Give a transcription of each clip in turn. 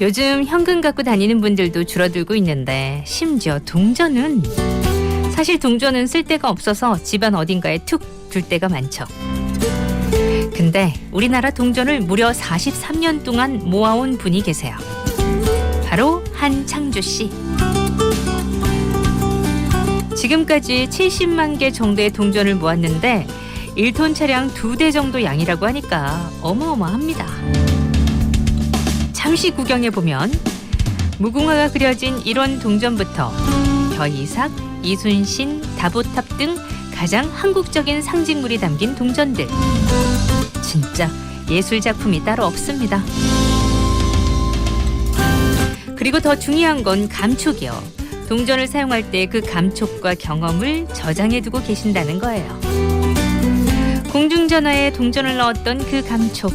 요즘 현금 갖고 다니는 분들도 줄어들고 있는데 심지어 동전은 사실 동전은 쓸 데가 없어서 집안 어딘가에 툭 둘 때가 많죠. 근데 우리나라 동전을 무려 43년 동안 모아온 분이 계세요. 바로 한창주 씨. 지금까지 70만 개 정도의 동전을 모았는데 1톤 차량 2대 정도 양이라고 하니까 어마어마합니다. 잠시 구경해보면 무궁화가 그려진 이런 동전부터 벼이삭, 이순신, 다보탑 등 가장 한국적인 상징물이 담긴 동전들. 진짜 예술작품이 따로 없습니다. 그리고 더 중요한 건 감촉이요. 동전을 사용할 때 그 감촉과 경험을 저장해두고 계신다는 거예요. 공중전화에 동전을 넣었던 그 감촉,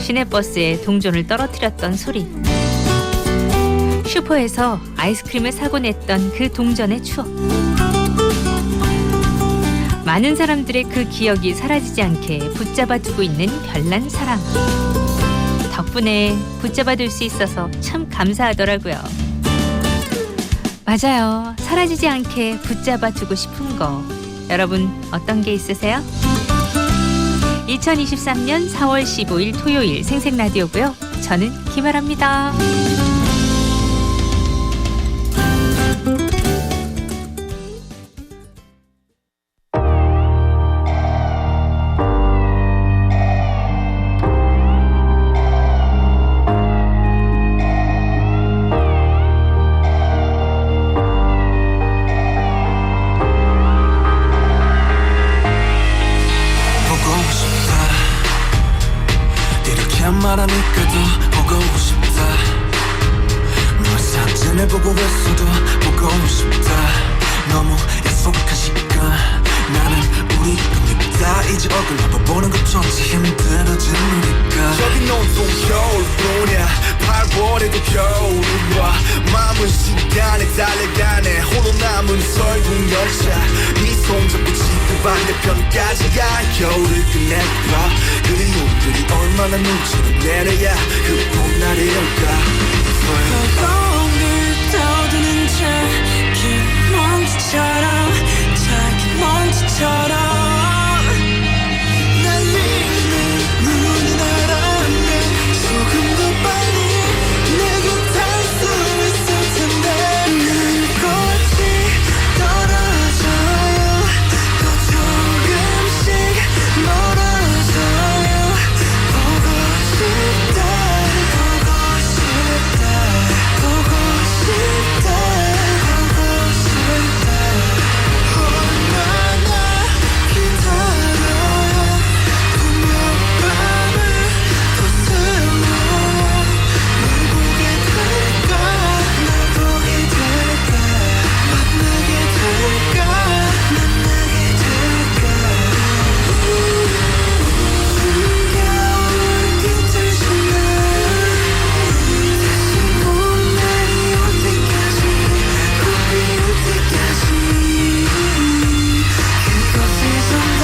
시내버스에 동전을 떨어뜨렸던 소리, 슈퍼에서 아이스크림을 사고 냈던 그 동전의 추억. 많은 사람들의 그 기억이 사라지지 않게 붙잡아두고 있는 별난 사랑. 덕분에 붙잡아둘 수 있어서 참 감사하더라고요. 맞아요. 사라지지 않게 붙잡아두고 싶은 거. 여러분 어떤 게 있으세요? 2023년 4월 15일 토요일 생생라디오고요. 저는 김아라입니다. 말하니까 더 보고 싶다. 널 사진을 보고 있어도 보고 싶다. 너무 약속한 시간 나는 우리 겁니다. 이제 얼굴 한번 보는 것조차 힘들어진 우리가. 저기 온통 겨울뿐이야. 8월에도 겨울이 와. 마음은 시간에 달려가네. 홀로 남은 설국 열차. 네 손잡고 지구 반대편까지야. 겨울을 끝내봐. 그리움들이 얼마나 눈치를 내려야 그 봄날이 올까. 거울을 떠드는 자기 먼지처럼 자기 먼지처럼 날리는 눈이 날아오면 조금 더 빨리 내게 닿을 수 있을 텐데 눈꽃이 떨어져요. 또 조금씩 멀어져요. 보고 싶다 보고 싶다 보고 싶다 보고 싶다. 얼마나 기다려요. 분명 밤을 거슬러 널 보게 될까 날 보게 될까 만나게 될까 만나게 될까. 겨울 뒤틀리는 다시 봄날이 올 때까지 봄이 올 때까지 그곳에 좀 더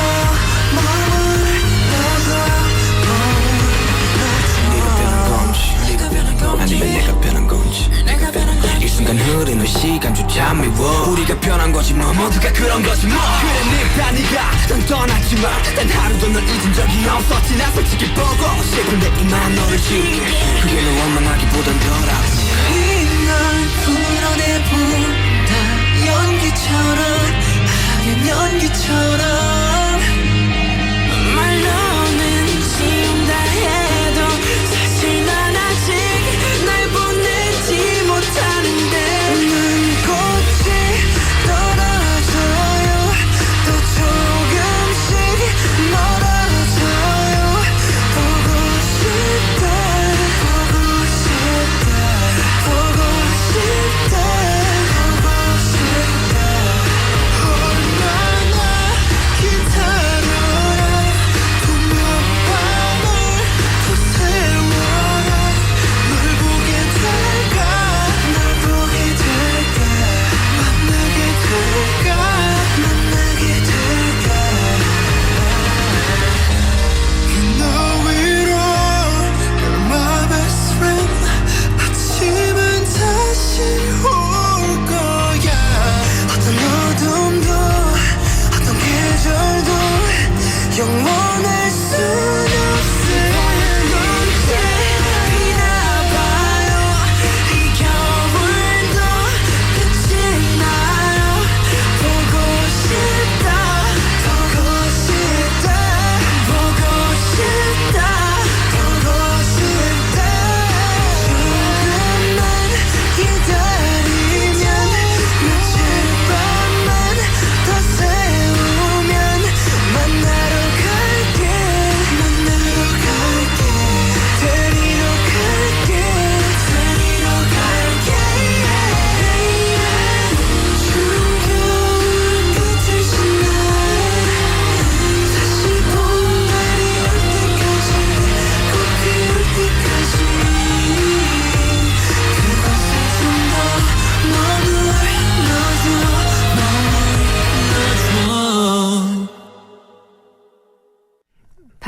네가 변한 건지 아니면 내가 변한 건지. 이 순간 흐르는 시간조차 미워. 우리가 변한 거지 뭐 모두가 그런 거지 뭐. 그래 네가 넌 떠났지만 단 하루도 널 잊은 적이 없었지. 나 솔직히 보고 싶은데 이만 너를 지울게. 그게 널 원망하기보단 덜 아프지. 이날 풀어내본다 연기처럼 하얀 연기처럼 말로는 지운다 해도 사실 난 아직 날 보내지 못하는데 눈꽃이 떨어져요. 또 조금씩 멀어져요. 보고 싶다 보고 싶다 보고 싶다 보고 싶다. 얼마나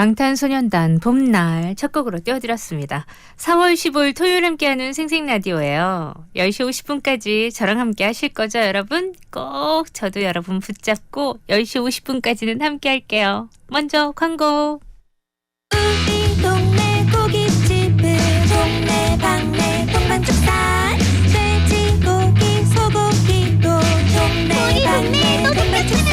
방탄소년단 봄날 첫 곡으로 띄워드렸습니다. 4월 15일 토요일 함께하는 생생라디오예요. 10시 50분까지 저랑 함께 하실 거죠, 여러분? 꼭 저도 여러분 붙잡고 10시 50분까지는 함께 할게요. 먼저 광고. 우리 동네 고깃집은 동네방네 동반축산 돼지고기 소고기도 동네방네 동반축산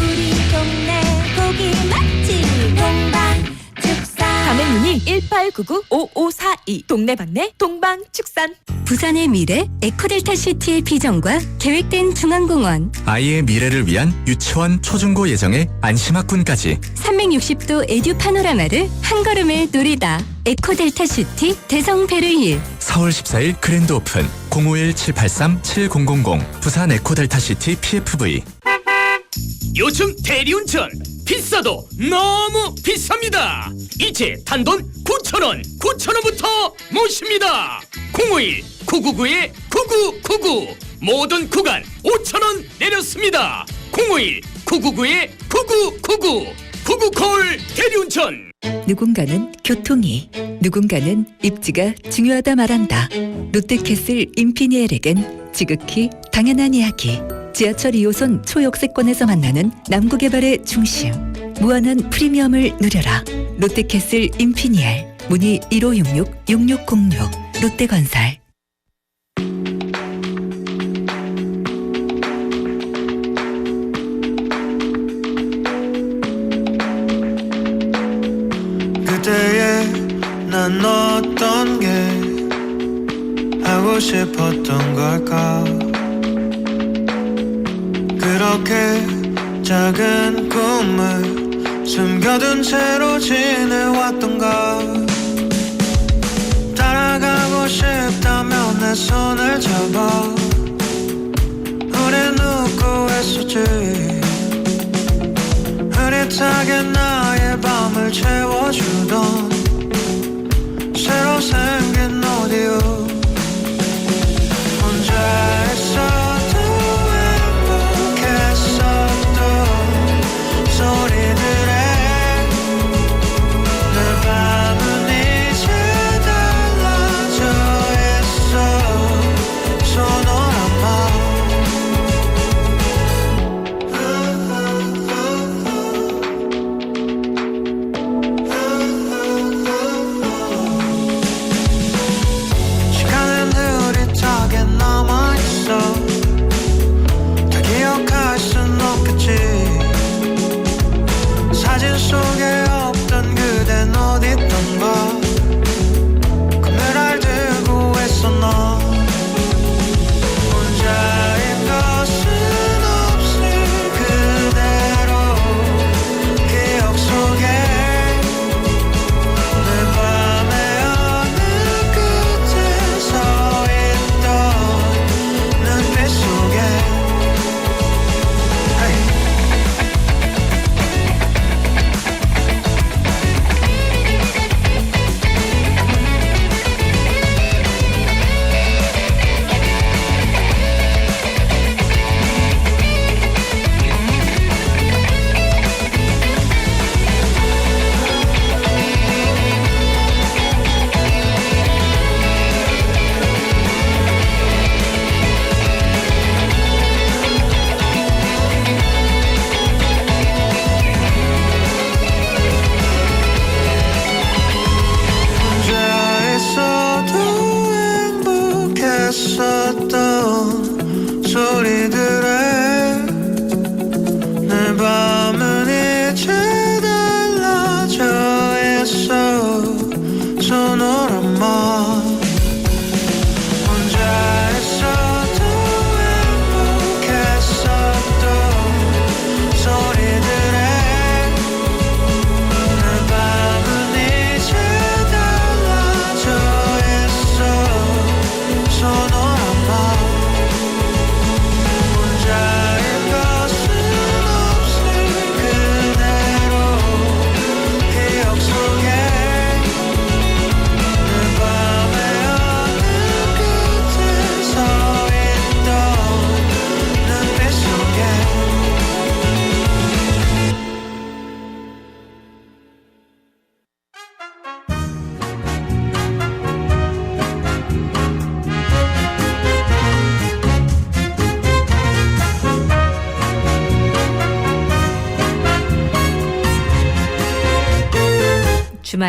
우리 동네 고기 맛집 동반축산 가맹문의 1899-5542 동네방네 동방축산. 부산의 미래 에코델타시티의 비전과 계획된 중앙공원, 아이의 미래를 위한 유치원 초중고 예정의 안심학군까지 360도 에듀 파노라마를 한 걸음에 누리다. 에코델타시티 대성베르일. 4월 14일 그랜드 오픈 051-783-7000 부산 에코델타시티 PFV. 요즘 대리운전 비싸도 너무 비쌉니다. 이제 단돈 9,000원부터 모십니다. 051-999-9999 모든 구간 5,000원 내렸습니다. 051-999-9999 구구콜 대리운전. 누군가는 교통이, 누군가는 입지가 중요하다 말한다. 롯데캐슬 인피니엘에겐 지극히 당연한 이야기. 지하철 2호선 초역세권에서 만나는 남구개발의 중심. 무한한 프리미엄을 누려라. 롯데캐슬 인피니엘. 문의 1566-6606 롯데건설. 그때의 난 어떤 게 하고 싶었던 걸까. 그렇게 작은 꿈을 숨겨둔 채로 지내왔던가. 따라가고 싶다면 내 손을 잡아. 우린 웃고 했었지. 흐릿하게 나의 밤을 채워주던 새로 생긴 오디오. 혼자 있어도 행복했어도 소리들에 내 밤은 이제 달라져 있어. 소노란 맘.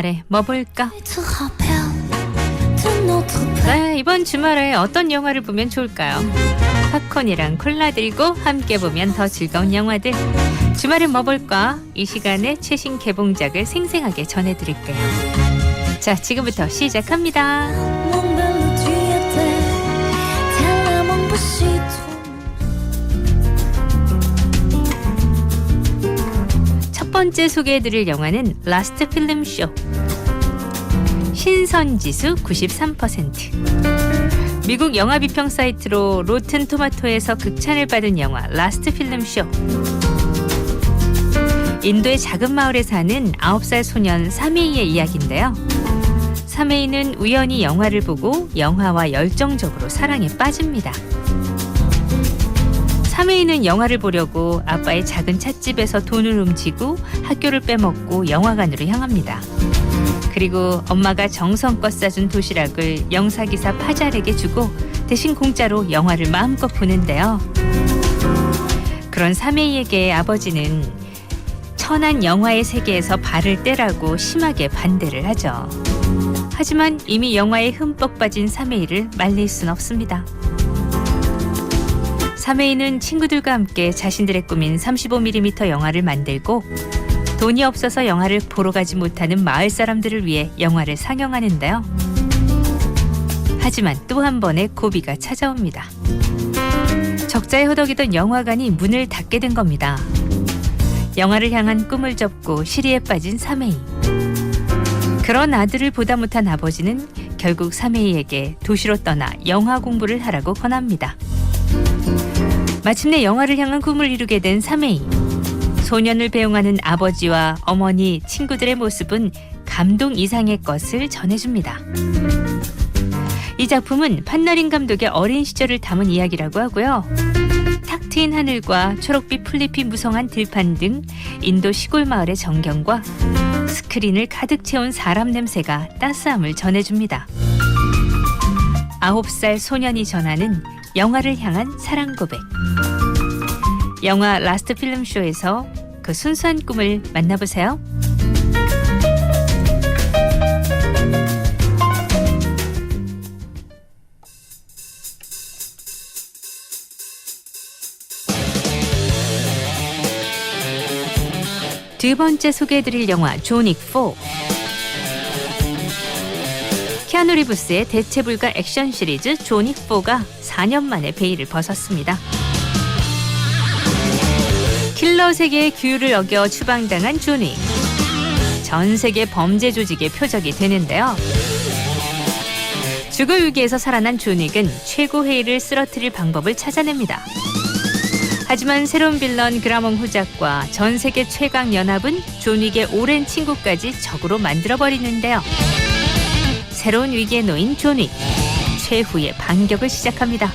주말에 뭐 볼까? te rappelle de notre père. 네, 이번 주말에 어떤 영화를 보면 좋을까요? 팝콘이랑 콜라 들고 함께 보면 더 즐거운 영화들. 주말에 뭐 볼까? 이 시간에 최신 개봉작을 생생하게 전해드릴게요. 자, 지금부터 시작합니다. Mon belle, tu étais tellement bushy. 첫 번째 소개해드릴 영화는 라스트 필름 쇼. 신선지수 93%. 미국 영화 비평 사이트로 로튼 토마토에서 극찬을 받은 영화 라스트 필름 쇼. 인도의 작은 마을에 사는 9살 소년 사메이의 이야기인데요. 사메이는 우연히 영화를 보고 영화와 열정적으로 사랑에 빠집니다. 사메이는 영화를 보려고 아빠의 작은 찻집에서 돈을 훔치고 학교를 빼먹고 영화관으로 향합니다. 그리고 엄마가 정성껏 싸준 도시락을 영사기사 파잘에게 주고 대신 공짜로 영화를 마음껏 보는데요. 그런 사메이에게 아버지는 천한 영화의 세계에서 발을 떼라고 심하게 반대를 하죠. 하지만 이미 영화에 흠뻑 빠진 사메이를 말릴 순 없습니다. 사메이는 친구들과 함께 자신들의 꿈인 35mm 영화를 만들고 돈이 없어서 영화를 보러 가지 못하는 마을 사람들을 위해 영화를 상영하는데요. 하지만 또 한 번의 고비가 찾아옵니다. 적자에 허덕이던 영화관이 문을 닫게 된 겁니다. 영화를 향한 꿈을 접고 시리에 빠진 사메이. 그런 아들을 보다 못한 아버지는 결국 사메이에게 도시로 떠나 영화 공부를 하라고 권합니다. 마침내 영화를 향한 꿈을 이루게 된 사메이. 소년을 배웅하는 아버지와 어머니, 친구들의 모습은 감동 이상의 것을 전해줍니다. 이 작품은 판너린 감독의 어린 시절을 담은 이야기라고 하고요. 탁 트인 하늘과 초록빛 풀잎이 무성한 들판 등 인도 시골 마을의 정경과 스크린을 가득 채운 사람 냄새가 따스함을 전해줍니다. 9살 소년이 전하는 영화를 향한 사랑 고백. 영화 라스트 필름 쇼에서 그 순수한 꿈을 만나보세요. 두 번째 소개해드릴 영화 존윅 4. 키아누 리브스의 대체불가 액션 시리즈 존윅 4가 4년 만에 베일을 벗었습니다. 킬러 세계의 규율을 어겨 추방당한 존윅. 전 세계 범죄 조직의 표적이 되는데요. 죽을 위기에서 살아난 존윅은 최고 회의를 쓰러뜨릴 방법을 찾아냅니다. 하지만 새로운 빌런 그라몽 후작과 전 세계 최강 연합은 존윅의 오랜 친구까지 적으로 만들어버리는데요. 새로운 위기에 놓인 존윅. 최후의 반격을 시작합니다.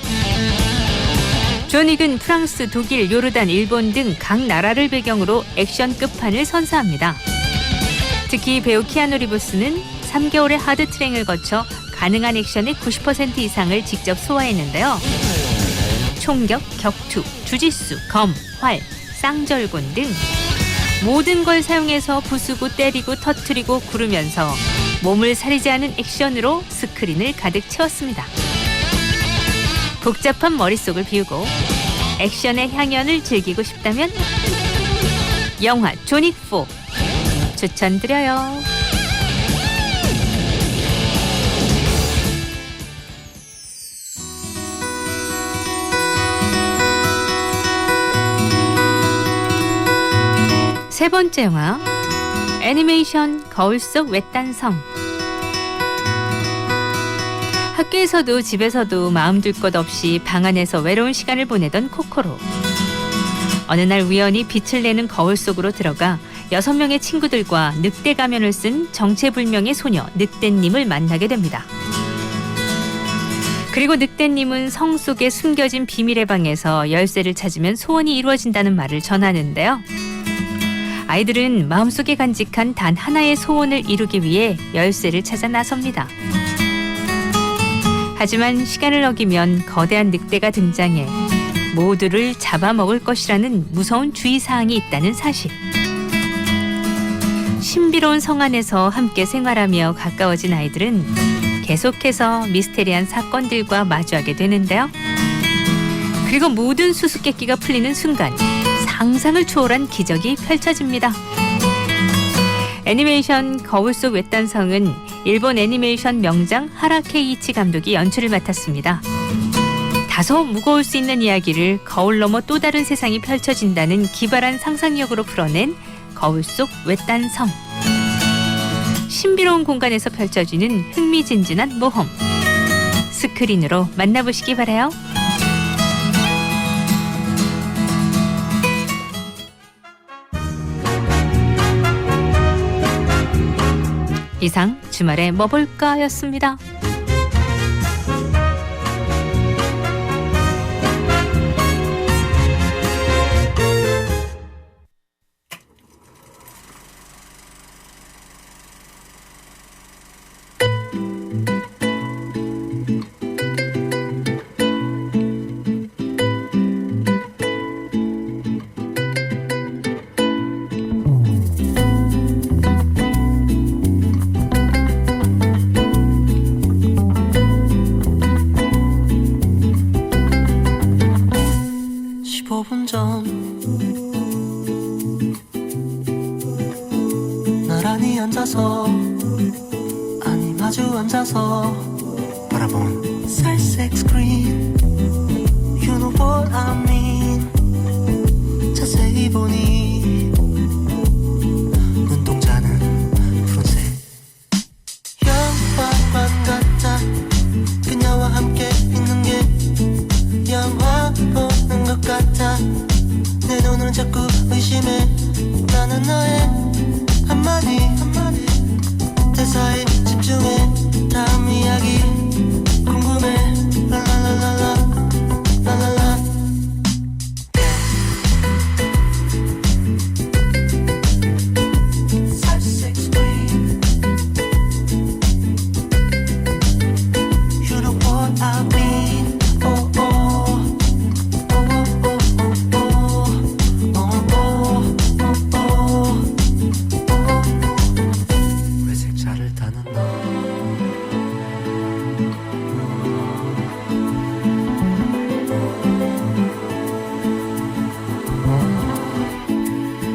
존윅은 프랑스, 독일, 요르단, 일본 등 각 나라를 배경으로 액션 끝판을 선사합니다. 특히 배우 키아누 리브스는 3개월의 하드 트레이닝을 거쳐 가능한 액션의 90% 이상을 직접 소화했는데요. 총격, 격투, 주짓수, 검, 활, 쌍절곤 등 모든 걸 사용해서 부수고 때리고 터뜨리고 구르면서 몸을 사리지 않은 액션으로 스크린을 가득 채웠습니다. 복잡한 머릿속을 비우고 액션의 향연을 즐기고 싶다면 영화 존윅 4 추천드려요. 세 번째 영화 애니메이션 거울 속 외딴 성. 학교에서도 집에서도 마음 둘 것 없이 방 안에서 외로운 시간을 보내던 코코로. 어느 날 우연히 빛을 내는 거울 속으로 들어가 6명의 친구들과 늑대 가면을 쓴 정체불명의 소녀 늑대님을 만나게 됩니다. 그리고 늑대님은 성 속에 숨겨진 비밀의 방에서 열쇠를 찾으면 소원이 이루어진다는 말을 전하는데요. 아이들은 마음속에 간직한 단 하나의 소원을 이루기 위해 열쇠를 찾아 나섭니다. 하지만 시간을 어기면 거대한 늑대가 등장해 모두를 잡아먹을 것이라는 무서운 주의사항이 있다는 사실. 신비로운 성 안에서 함께 생활하며 가까워진 아이들은 계속해서 미스테리한 사건들과 마주하게 되는데요. 그리고 모든 수수께끼가 풀리는 순간 상상을 초월한 기적이 펼쳐집니다. 애니메이션 거울 속 외딴성은 일본 애니메이션 명장 하라케이치 감독이 연출을 맡았습니다. 다소 무거울 수 있는 이야기를 거울 너머 또 다른 세상이 펼쳐진다는 기발한 상상력으로 풀어낸 거울 속 외딴성. 신비로운 공간에서 펼쳐지는 흥미진진한 모험. 스크린으로 만나보시기 바라요. 이상 주말에 뭐 볼까였습니다. 나란히 앉아서 아니 마주 앉아서 바라본 살색 스크린 You know what I mean 자세히 보니 눈동자는 푸른색 영화관 같아 그녀와 함께 있는 게 영화 보는 것 같아 내 눈을 자꾸 의심해 나는 너의 한마디 대사에 집중해 다음 이야기 궁금해 라라라라라 라라라 살색 스크린 You know what I mean oh oh 회색차를 타는 너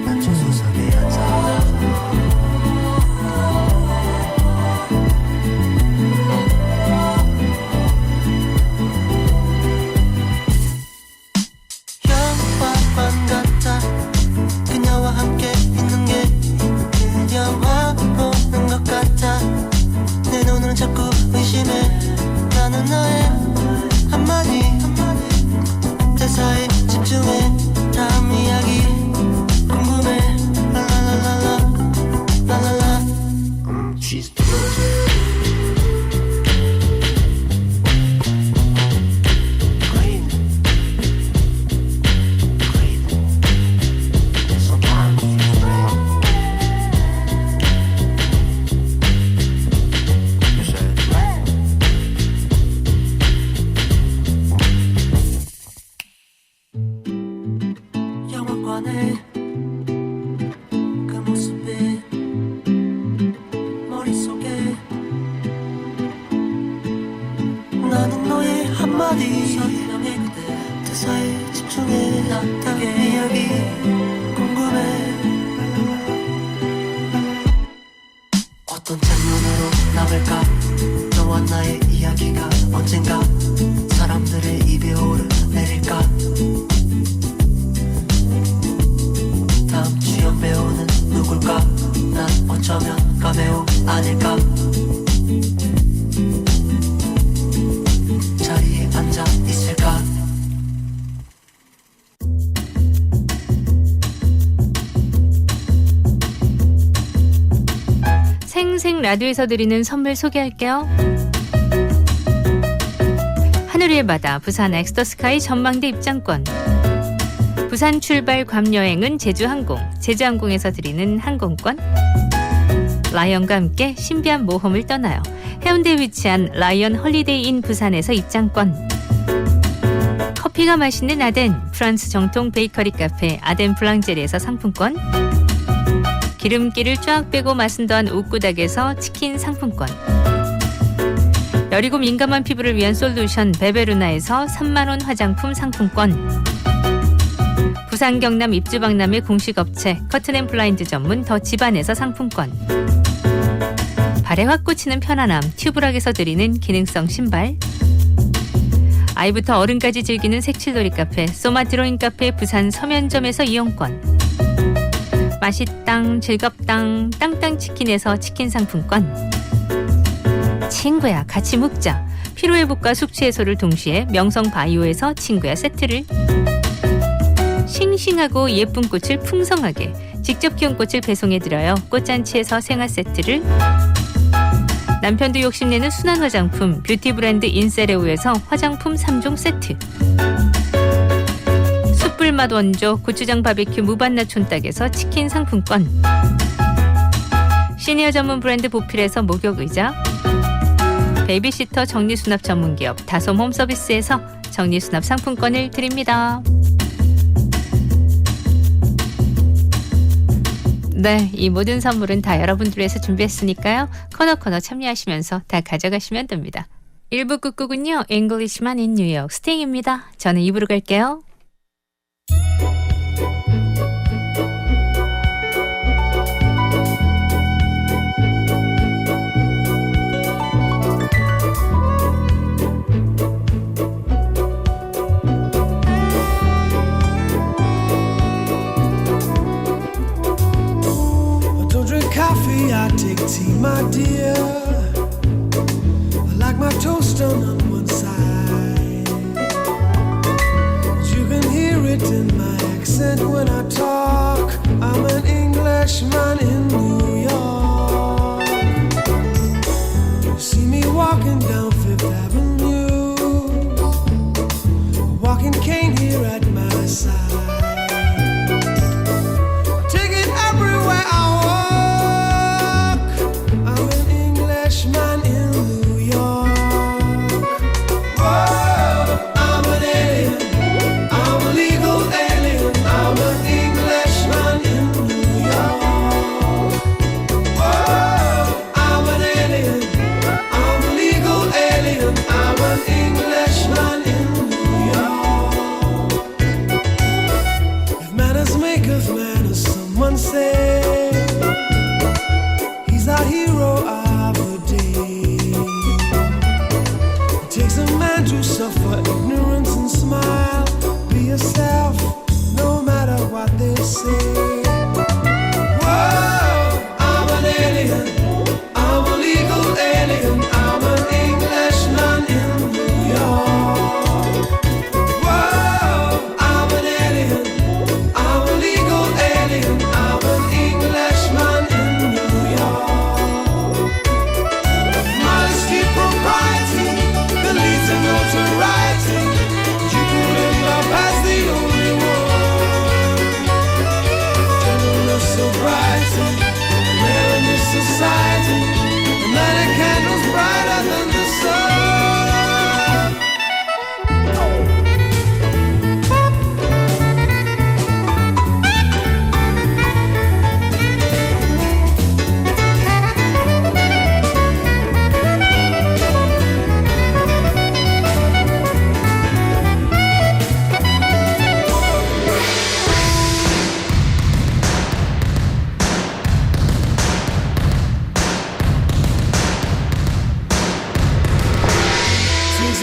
난 조수석에 앉아 영화관 같아 그녀와 함께 있는 게 영화 보는 것 같아 내 눈을 자꾸 의심해 나는 너의 한마디 대사에 집중해 다음 이야기 궁금해 라라라라라 라라라 She's clean clean sometimes she's real You said 영화관에 그 모습이 머릿속에 나는 너의 한마디 설명의 그대 대사에 집중해 나의 이야기 궁금해 어떤 장면으로 나올까 너와 나의 이야기가 언젠가 사람들의 입에 오르내릴까 다음 주연 배우는 누굴까 난 어쩌면 가배우 아닐까 자리에 앉아 있을까 생생 라디오에서 드리는 선물 소개할게요. 하늘 위의 바다 부산 엑스터스카이 전망대 입장권, 부산 출발 괌 여행은 제주항공, 제주항공에서 드리는 항공권, 라이언과 함께 신비한 모험을 떠나요. 해운대에 위치한 라이언 홀리데이인 부산에서 입장권, 커피가 맛있는 아덴, 프랑스 정통 베이커리 카페 아덴 블랑제리에서 상품권, 기름기를 쫙 빼고 맛은 더한 옥구닭에서 치킨 상품권, 여리고 민감한 피부를 위한 솔루션 베베루나에서 3만원 화장품 상품권, 부산 경남 입주박람회 공식 업체 커튼앤블라인드 전문 더 집안에서 상품권, 발에 확 꽂히는 편안함 튜브락에서 드리는 기능성 신발, 아이부터 어른까지 즐기는 색칠놀이 카페 소마 드로잉 카페 부산 서면점에서 이용권, 맛있당 즐겁당 땅땅치킨에서 치킨 상품권, 친구야 같이 묵자 피로회복과 숙취해소를 동시에 명성바이오에서 친구야 세트를, 싱싱하고 예쁜 꽃을 풍성하게 직접 키운 꽃을 배송해드려요 꽃잔치에서 생화 세트를, 남편도 욕심내는 순한 화장품 뷰티 브랜드 인세레오에서 화장품 3종 세트, 숯불맛 원조 고추장 바비큐 무반나 촌딱에서 치킨 상품권, 시니어 전문 브랜드 보필에서 목욕의자, 베이비시터 정리수납 전문기업 다솜 홈서비스에서 정리수납 상품권을 드립니다. 네, 이 모든 선물은 다 여러분들 위해서 준비했으니까요. 코너 참여하시면서 다 가져가시면 됩니다. 1부 끝곡은요. 잉글리시만 인 뉴욕 스팅입니다. 저는 2부로 갈게요. Coffee, I take tea, my dear. I like my toast done on one side. You can hear it in my accent when I talk. I'm an Englishman in New York. You see me walking down Fifth Avenue, a walking cane here at my side. Take it everywhere I man in New York. Whoa, I'm an alien, I'm a legal alien, I'm an Englishman in New York. Whoa, I'm an alien, I'm a legal alien, I'm an Englishman in New York. If manners make of manners, someone say he's our hero. To suffer ignorance and smile. Be yourself, no matter what they say. Whoa, I'm an alien, I'm a legal alien, I'm an Englishman in New York. Whoa, I'm an alien, I'm a legal alien, I'm an Englishman in New York. Modesty, propriety, the leads and notoriety, keeping in love as the only one. Gentleness, sobriety, rare in this society, the night a candle's brighter than the sun.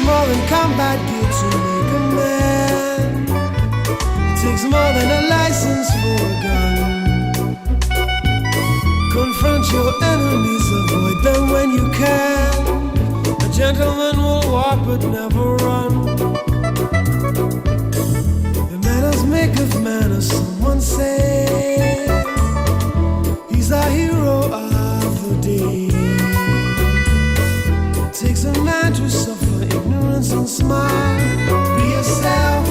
More than combat gear to make a man. It takes more than a license for a gun. Confront your enemies, avoid them when you can. A gentleman will walk but never run. The manners make of manners, someone say. He's our hero of the day. It takes a man to suffer ignorance and smile. Be yourself,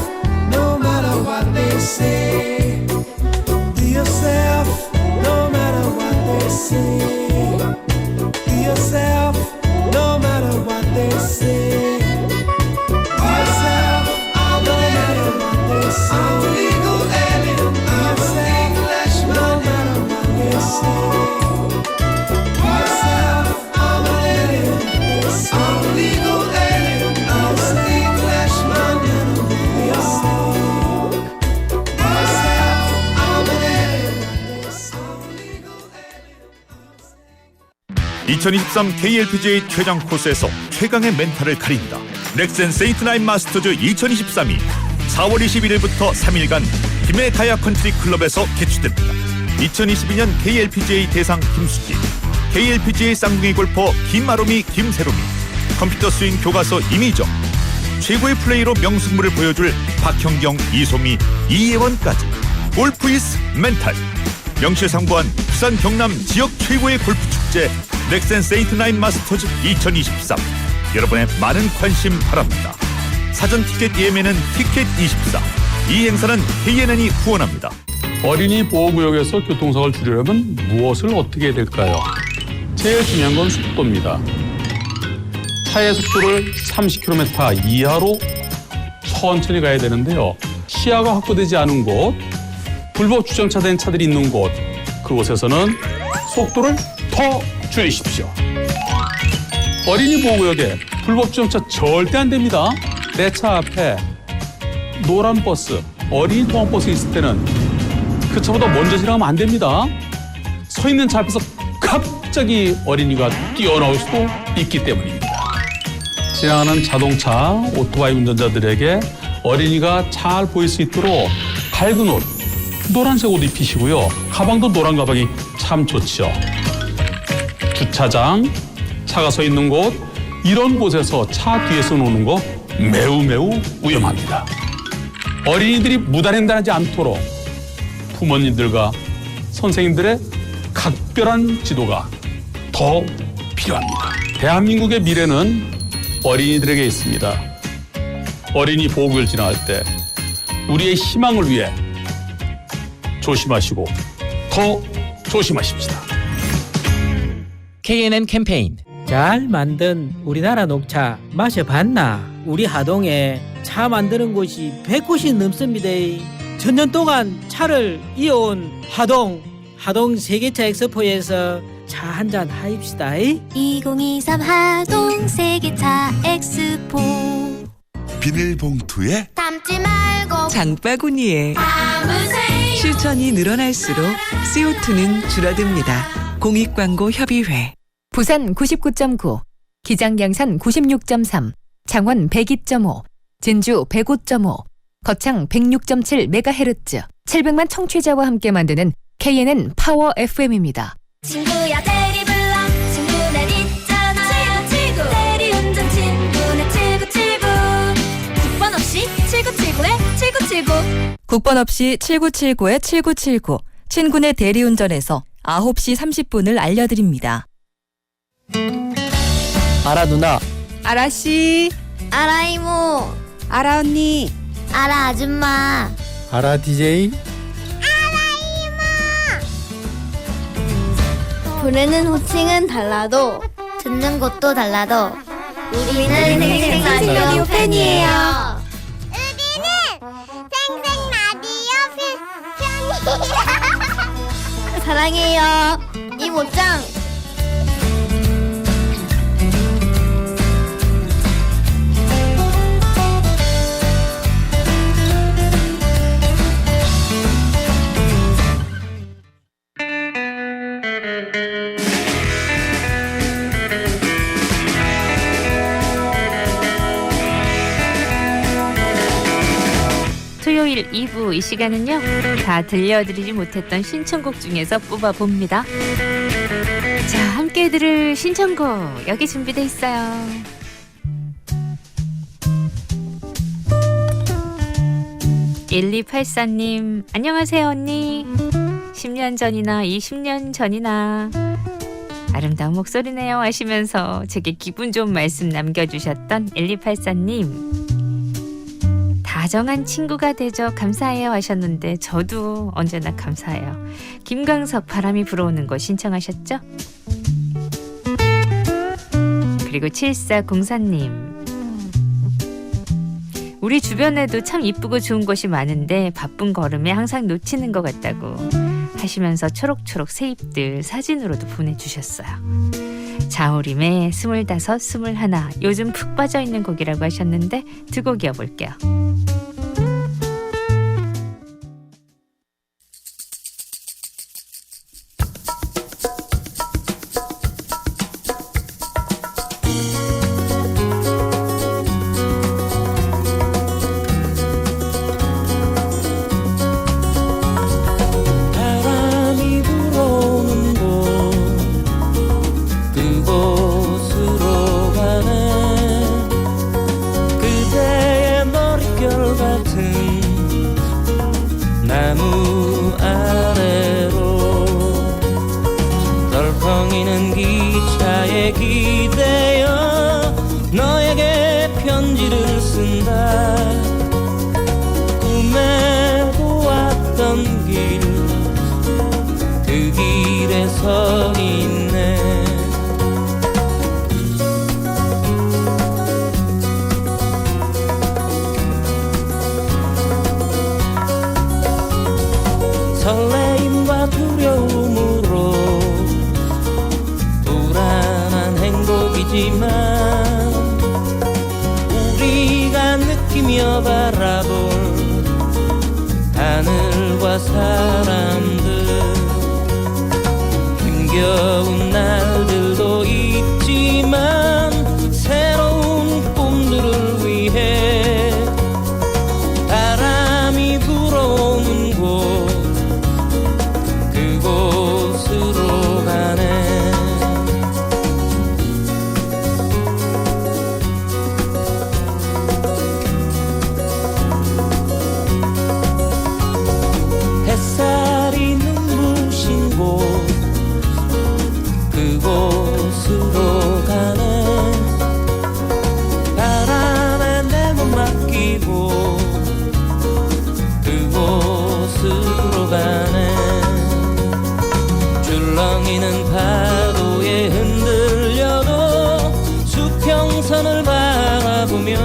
no matter what they say. Be yourself, no matter what they say. Be yourself, no matter what they say. Be yourself, no matter what they say. I'm a legal alien, I'm an Englishman, no matter what they say. 2023 KLPGA 최장 코스에서 최강의 멘탈을 가린다. 넥센 세이트나인 마스터즈 2023이 4월 21일부터 3일간 김해 가야 컨트리 클럽에서 개최됩니다. 2022년 KLPGA 대상 김수지, KLPGA 쌍둥이 골퍼 김아롬이 김세롬이, 컴퓨터 스윙 교과서 이미정, 최고의 플레이로 명승부를 보여줄 박형경, 이소미, 이예원까지 골프 이스 멘탈. 명실상부한 부산 경남 지역 최고의 골프 축제 넥센 세이트나인 마스터즈 2023. 여러분의 많은 관심 바랍니다. 사전 티켓 예매는 티켓24. 이 행사는 KNN이 후원합니다. 어린이 보호구역에서 교통사고를 줄이려면 무엇을 어떻게 해야 될까요? 제일 중요한 건 속도입니다. 차의 속도를 30km 이하로 천천히 가야 되는데요. 시야가 확보되지 않은 곳, 불법 주정차된 차들이 있는 곳, 그곳에서는 속도를 더 줄이십시오. 어린이 보호구역에 불법 주정차 절대 안 됩니다. 내 차 앞에 노란 버스, 어린이 통학버스 있을 때는 그 차보다 먼저 지나가면 안 됩니다. 서 있는 차 앞에서 갑자기 어린이가 뛰어나올 수도 있기 때문입니다. 지나가는 자동차, 오토바이 운전자들에게 어린이가 잘 보일 수 있도록 밝은 옷, 노란색 옷 입히시고요. 가방도 노란 가방이 참 좋죠. 주차장, 차가 서 있는 곳, 이런 곳에서 차 뒤에서 노는 거 매우 위험합니다. 어린이들이 무단횡단하지 않도록 부모님들과 선생님들의 각별한 지도가 더 필요합니다. 대한민국의 미래는 어린이들에게 있습니다. 어린이 보호구역을 지나갈 때 우리의 희망을 위해 조심하시고 더 조심하십시다. KNN 캠페인. 잘 만든 우리나라 녹차 마셔봤나? 우리 하동에 차 만드는 곳이 100곳이 넘습니다. 전년 동안 차를 이어온 하동 세계차 엑스포에서 차 한잔 하입시다. 2023 하동 세계차 엑스포. 비닐봉투에 담지 말고 장바구니에 담으세요. 실천이 늘어날수록 CO2는 줄어듭니다. 공익광고협의회. 부산 99.9, 기장양산 96.3, 창원 102.5, 진주 105.5, 거창 106.7MHz, 700만 청취자와 함께 만드는 KNN 파워 FM입니다. 친구야 대리 불러 친구는 있잖아. 7979 대리운전 친구는 7979. 국번 없이 7979에 7979. 국번 없이 7979에 7979. 친구네 대리운전에서 9시 30분을 알려드립니다. 아라 누나. 아라 씨, 알아 이모. 아라 언니, 알아 아줌마. 아라 DJ. 부르는 호칭은 달라도 듣는 곳도 달라도 우리는 생생 라디오 팬이에요. 우리는 생생 라디오 팬이에요. 사랑해요 이모짱. 토요일 2부 이 시간은요, 다 들려드리지 못했던 신청곡 중에서 뽑아봅니다. 자, 함께 들을 신청곡 여기 준비돼 있어요. (1284님) 안녕하세요 언니. 10년 전이나 20년 전이나 아름다운 목소리네요 하시면서 제게 기분 좋은 말씀 남겨주셨던 1284님, 다정한 친구가 되죠. 감사해요 하셨는데 저도 언제나 감사해요. 김광석 바람이 불어오는 거 신청하셨죠? 그리고 7404님, 우리 주변에도 참 이쁘고 좋은 곳이 많은데 바쁜 걸음에 항상 놓치는 것 같다고 하시면서 초록초록 새잎들 사진으로도 보내주셨어요. 자우림의 25, 21 요즘 푹 빠져있는 곡이라고 하셨는데 두 곡 이어볼게요. 기대어 너에게 편지를 쓴다. 꿈에 보았던 길, 그 길에 서 있네. 설레임과 두려움으로 불안한 행복이지만 우리가 느끼며 바라볼 하늘과 사람들, 힘겨운 날들도 있지만 새로운 꿈들을 위해 바람이 불어오는 곳, 그곳으로 가네. 햇살이 눈부신 곳, 그곳으로 가네. 바람에 내 몸 맡기고 그곳으로 가네. 줄렁이는 파도에 흔들려도 수평선을 바라보며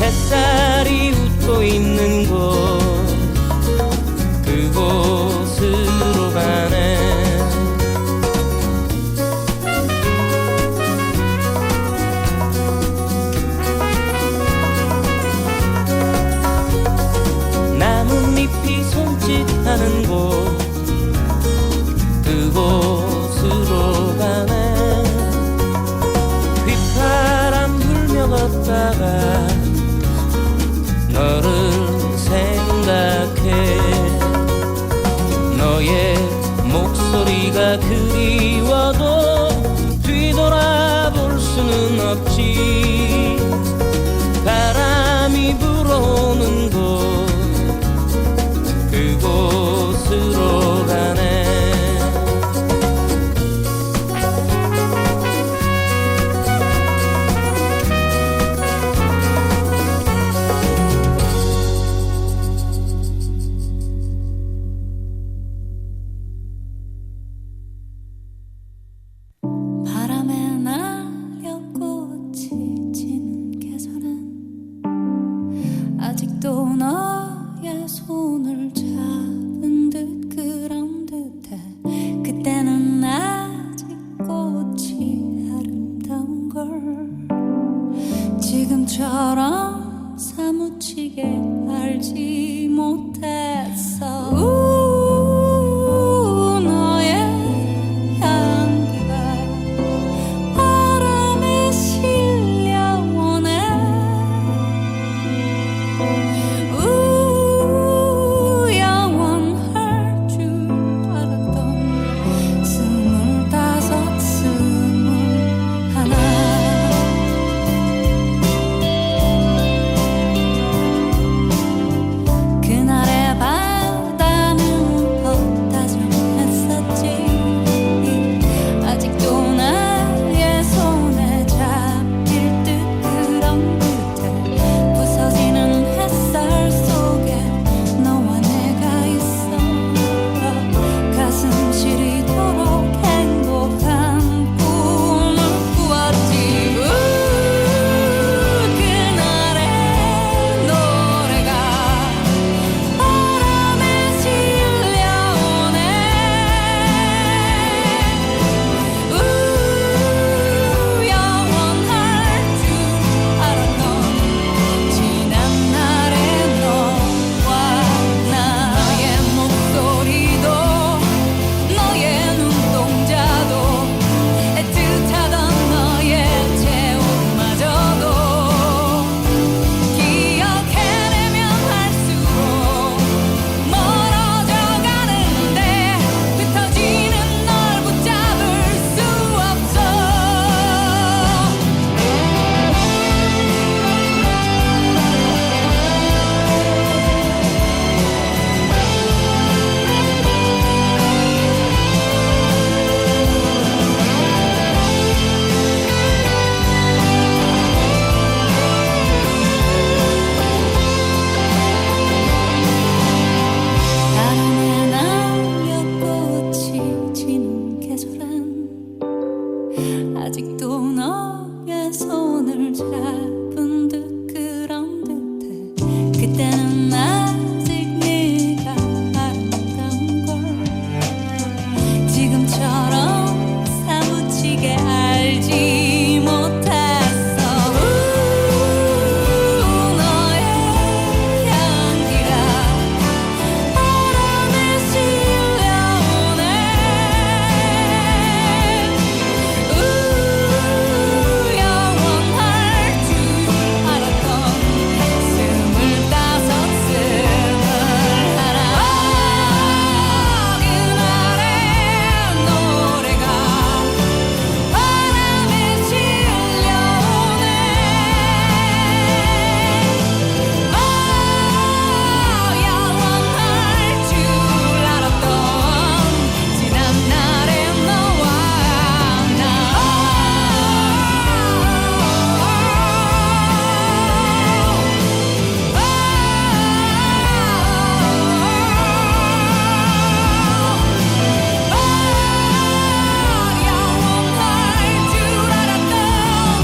햇살이 웃고 있는 곳, 그곳으로 가네. 나뭇잎이 손짓하는 곳, 그곳으로 가네. 휘파람 불며 걷다가 너를 생각해. 너의 목소리가 그리워도 뒤돌아볼 수는 없지. 바람이 불어오는 곳, 그곳으로 가네. 바람에 날려 꽃이 지는 계절은 아직도 너의 손을 잡은 듯 그런 듯해. 그때는 아직 꽃이 아름다운 걸 지금처럼 사무치게 알지 못했어. 너의 향기가 바람에 실려오네. 영원할 줄 알았던 25, 21. 아직도 너의 손을 잡은 듯 그런 듯해 그때는 아직 네가 아름다운 걸 지금처럼 사무치게 알지 못했어 너의 향기가 바람에 실려오네 영원할 줄 알았던 25 하나 그날의 노래가 바람에 실려오네 영원할 줄 알았던 지난 날의 너와 영원할 줄 알았던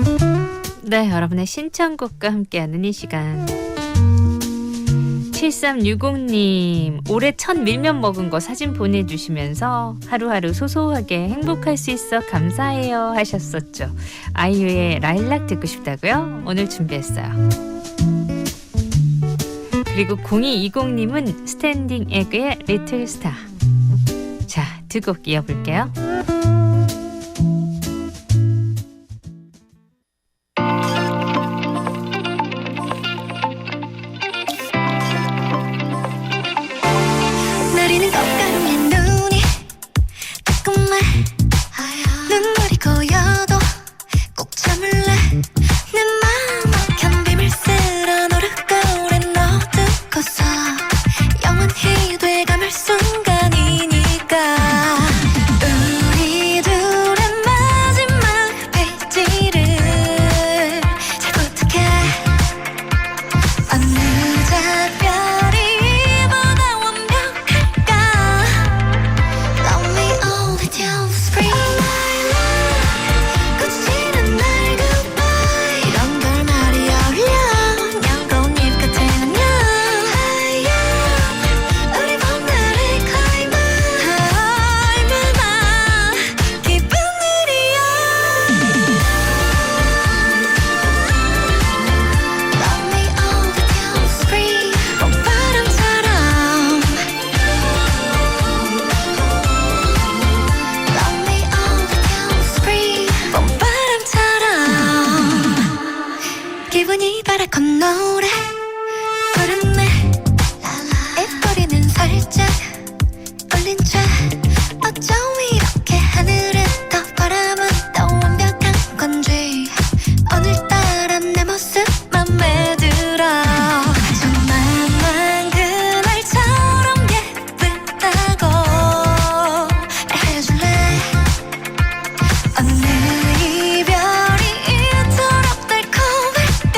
25, 네, 여러분의 신청곡과 함께하는 이 시간. 7360님, 올해 첫 밀면 먹은 거 사진 보내주시면서 하루하루 소소하게 행복할 수 있어 감사해요 하셨었죠. 아이유의 라일락 듣고 싶다고요? 오늘 준비했어요. 그리고 0220님은 스탠딩 에그의 리틀 스타. 자, 두 곡 이어볼게요. 내리는 꽃가루에 눈이 따끔해 눈물이 고여도 꼭 참을래 내 맘 막힌 비밀 쓸어 노릇거울에 넣어두고서 영원히 돼가물 순간이니까 우리 둘의 마지막 페이지를 잘 부탁해 어느 작별이 보다 완벽할까 Love me all the till spring 꽃이는 날 goodbye 이런 결말이 어울려 양고운 잎 같은 안녕 우리 봄날의 클라이막스 얼마나 기쁜 일이야 Love me all the till spring 봄바람처럼 Love me all the till spring 봄바람처럼 기분이 바라건 노래 부르네 입꼬리는 살짝 올린 채 어쩜 이렇게 하늘은 더 바람은 더 완벽한 건지 오늘따라 내 모습 맘에 들어 정말만 그날처럼 예쁘다고 말해줄래 어느 이별이 이토록 달콤할까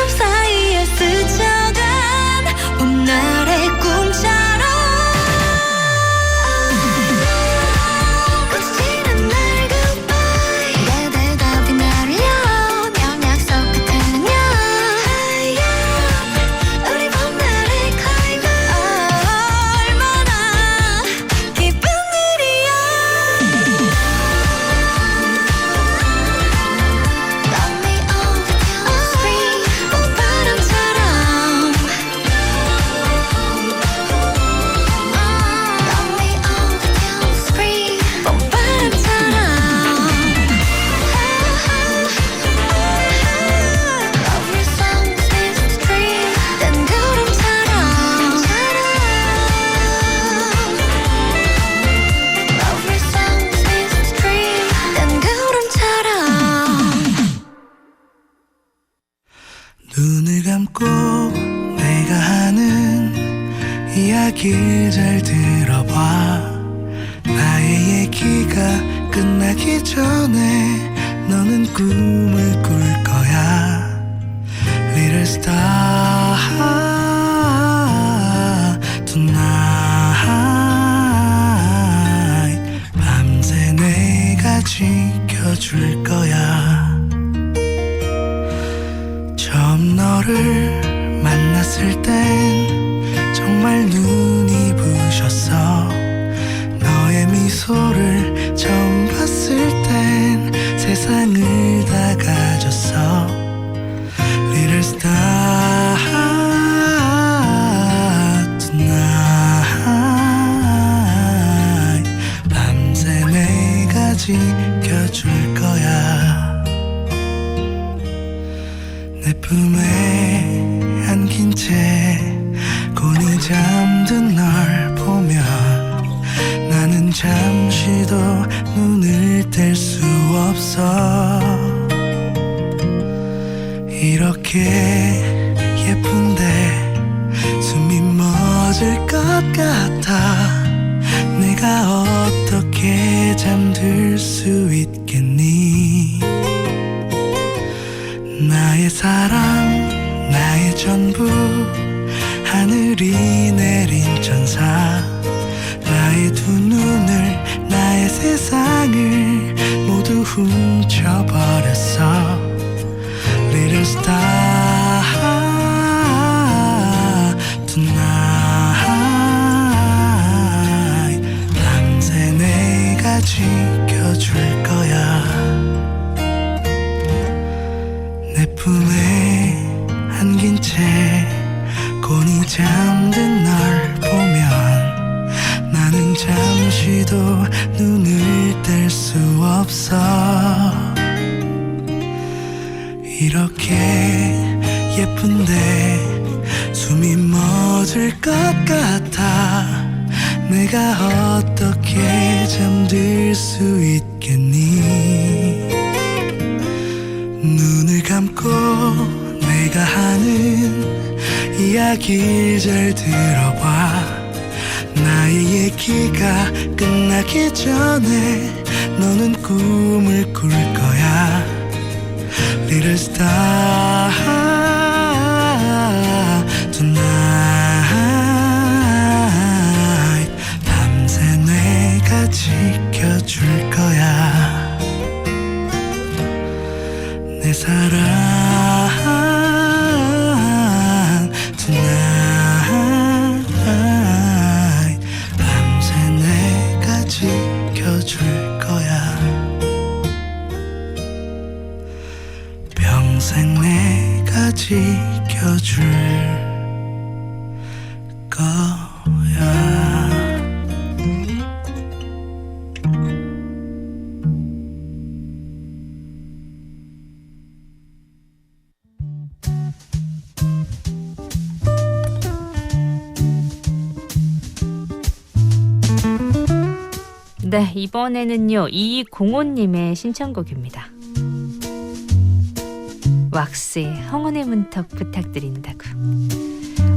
사이에 스쳐간 봄날의 꿈처럼 거치는 날 goodbye 내 대답이 날려면 약속 같으면 우리 봄날의 클라이맥스 얼마나 기쁜 일이야 Love me all the time Spring 봄바람처럼 Love me all the time Spring 봄바람처럼 Love your songs with spring 뜬구름처럼 Love your songs with spring 뜬구름처럼 눈을 감고 내가 하는 이야기를 잘 들어봐 나의 얘기가 끝나기 전에 너는 꿈을 꿀 거야 Little star tonight 밤새 내가 지켜줄 거야 처음 너를 만났을 땐 정말 눈이 부셨어 너의 미소를 처음 봤을 땐 세상을 다 가졌어 Little star tonight 밤새 내가 지켜줄 거야 내 품에 안긴 채 곤히 잠든 널 보면 나는 잠시도 눈을 뗄 수 없어 이렇게 예쁜데 숨이 멎을 것 같아 내가 어떻게 잠들 수 있겠니 나의 사랑 나의 전부 하늘이 내린 천사 나의 두 눈을 나의 세상을 모두 훔쳐버렸어 Little star tonight 밤새 내가 지켜줄 거야 내 품에 안긴 채 곤히 잠든 널 보면 나는 잠시도 눈을 뗄 수 없어 이렇게 예쁜데 숨이 멎을 것 같아 내가 어떻게 잠들 수 있겠니 눈을 감고 내가 하는 이야기를 잘 들어봐 나의 얘기가 끝나기 전에 너는 꿈을 꿀 거야 Little star tonight 밤새 내가 지켜줄 거야 내 사랑 tonight 밤새 내가 지켜줄 거야 평생 내가 지켜줄 거야 네, 이번에는요 2205님의 신청곡입니다. 왁스의 황혼의 문턱 부탁드린다고.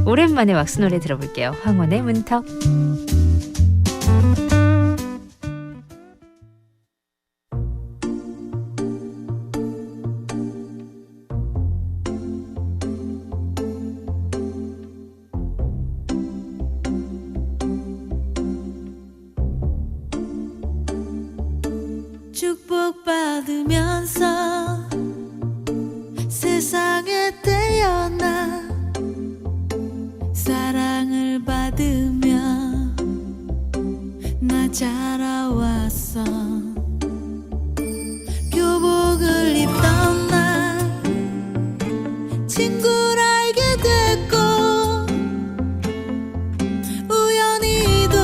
오랜만에 왁스 노래 들어볼게요. 황혼의 문턱. 축복받으면서 세상에 태어나 사랑을 받으며 나 자라왔어. 교복을 입던 날 친구를 알게 됐고 우연히도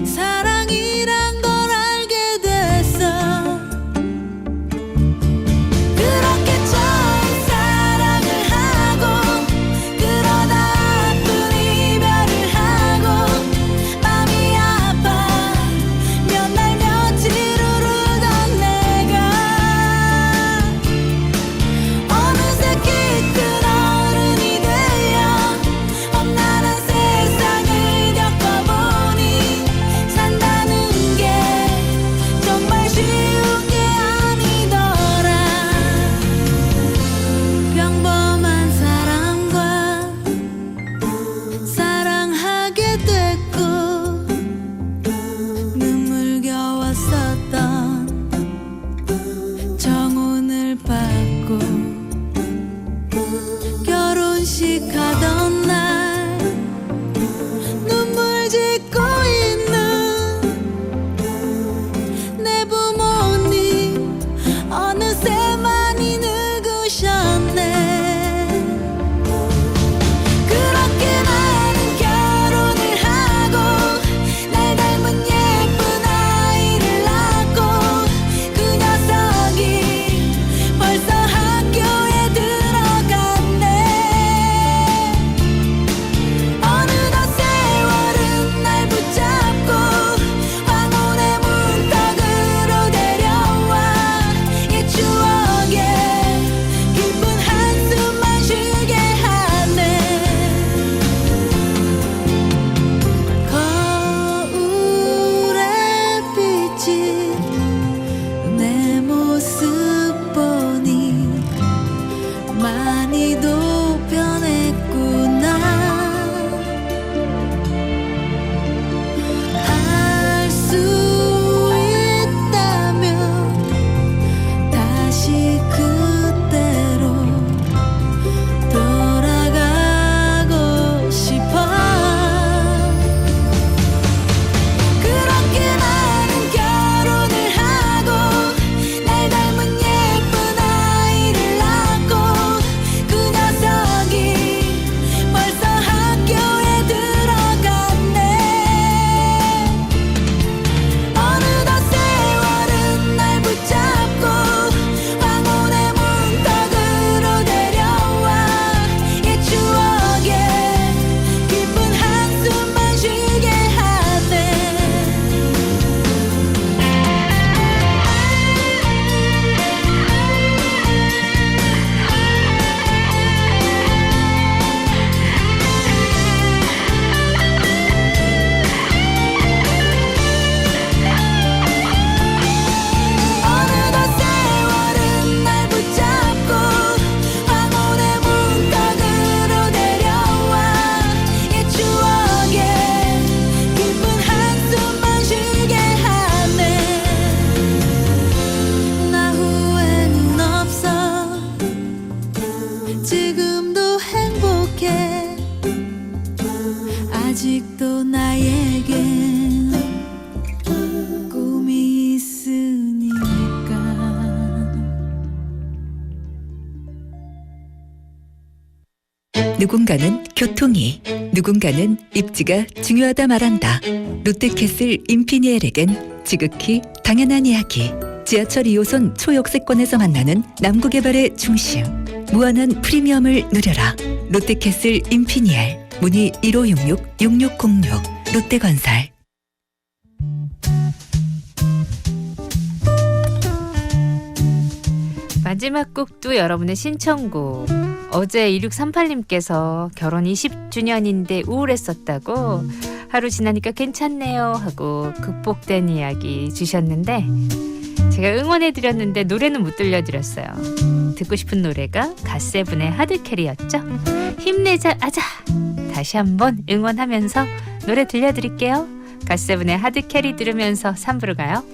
사랑이란 걸 알게 됐어. 그렇게 처음 사랑을 하고 그러다 아픈 이별을 하고 맘이 아파 몇 날 며칠 울던 내가 어느새 키 큰 어른이 되어 험난한 세상을 겪어보니 산다는 게 정말 쉬운 게 아니더라. 평범한 사람과 사랑하게 됐고 눈물겨웠었던 정혼을 받고 결혼식 하던 날 눈물 짓고 있는 내 부모님 어느새 많이 늙으셨네. 그렇게 나는 결혼을 하고 날 닮은 예쁜 아이를 낳고 그 녀석이 벌써 학교에 들어갔네. 어느덧 세월은 날 붙잡고 황혼의 문턱으로 데려와 옛 추억에 깊은 한숨만 쉬게 하네. 거울에 비친 내 모습 보니 많이도 변했구나. 할 수 있다면 다시 그때로 돌아가고 싶어. 그렇게 나는 결혼을 하고 날 닮은 예쁜 아이를 낳고 그 녀석이 벌써 학교에 들어갔네. 어느덧 세월은 날 붙잡고 황혼의 문턱으로 데려와 옛 추억에 깊은 한숨만 쉬게 하네. 어느덧 세월은 날 붙잡고 황혼의 문턱으로 데려와 옛 추억에 깊은 한숨만 쉬게 하네. 나 후회는 없어. 지금도 행복해. 아직도 나에겐 꿈이 있으니까. 누군가는 교통이, 누군가는 입지가 중요하다 말한다. 롯데캐슬 인피니엘에겐 지극히 당연한 이야기. 지하철 2호선 초역세권에서 만나는 남구개발의 중심. 무한한 프리미엄을 누려라. 롯데캐슬 인피니엘. 문의 1566-6606 롯데건설. 마지막 곡도 여러분의 신청곡. 어제 2638님께서 결혼 20주년인데 우울했었다고 하루 지나니까 괜찮네요 하고 극복된 이야기 주셨는데 제가 응원해드렸는데 노래는 못 들려드렸어요. 듣고 싶은 노래가 갓세븐의 하드캐리였죠. 힘내자 아자. 다시 한번 응원하면서 노래 들려드릴게요. 갓세븐의 하드캐리 들으면서 3부로 가요.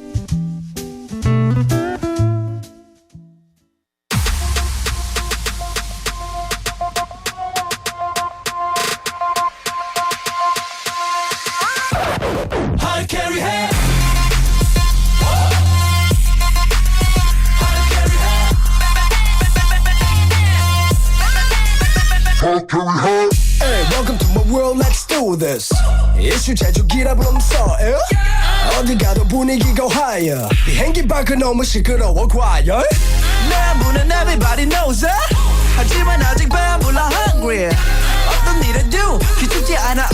Hey, welcome to my world, let's do this. 이슈 제조기라 부르면서 어디 가도 분위기가 higher. 비행기 밖은 너무 시끄러워 과열. 내 문은 everybody knows it. 하지만 아직 배불러 hungry. 어떤 일을 do 기죽지 않아.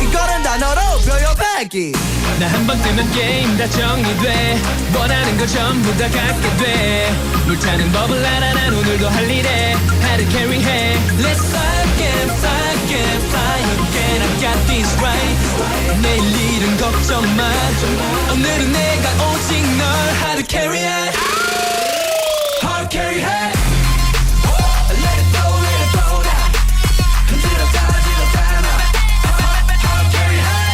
이거는 단어로 표현하기. 나 한 번 뜨면 게임 다 정리돼 원하는 거 전부 다 갖게 돼 물타는 법을 알아 난 오늘도 할 일에 How to carry 해 Let's fly again fly again fly again I got this right 내일 일은 걱정 마 오늘은 내가 오직 널 How to carry it How to carry it Let it flow let it flow now 흔들어 따지러 따라 How to carry it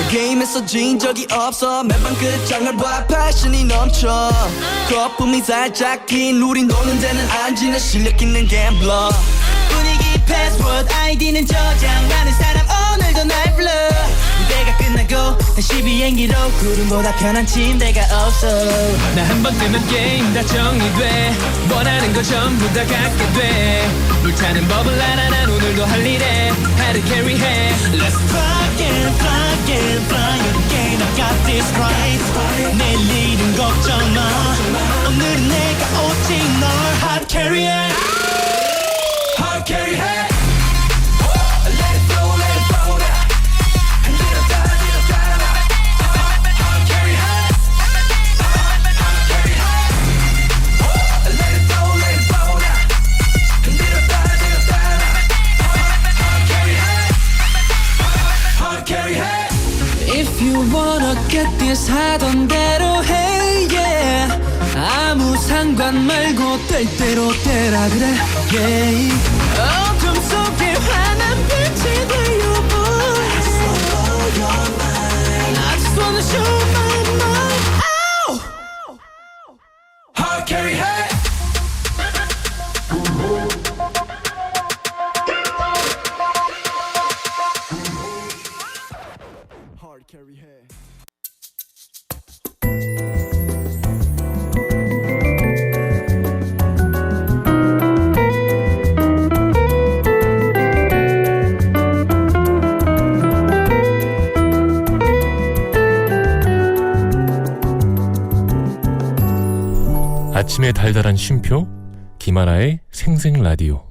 게임에서 진 적이 없어 매번 끝장을 봐 패션이 넘쳐 거품이 살짝 긴 우린 노는 데는 안 지는 실력 있는 갬블러 분위기 패스워드 아이디는 저장 많은 사람 오늘도 날 불러 무대가 끝나고 다시 비행기로 구름보다 편한 침대가 없어 나 한 번 뜨면 게임 다 정리돼 원하는 거 전부 다 갖게 돼 물타는 법을 알아 난 오늘도 할 일에 How to carry 해 Let's fly again fly again fly again I got this right 내일 일은 걱정 마 오늘은 내가 오직 널 How to carry it How to carry it Let it flow let it flow now 흔들어 따지러 따라 How to carry it How to carry it Let it flow let it flow now 흔들어 따지러 따라 How to carry it How to carry it If you wanna get this 하던 대로 해 yeah 아무 상관 말고 될 대로 되라 그래 yeah 어둠 속에 환한 빛이 되어 boy I just wanna blow your mind I just wanna show my mind Ow! Hard carry hat Hard carry head 아침의 달달한 쉼표 김하나의 생생 라디오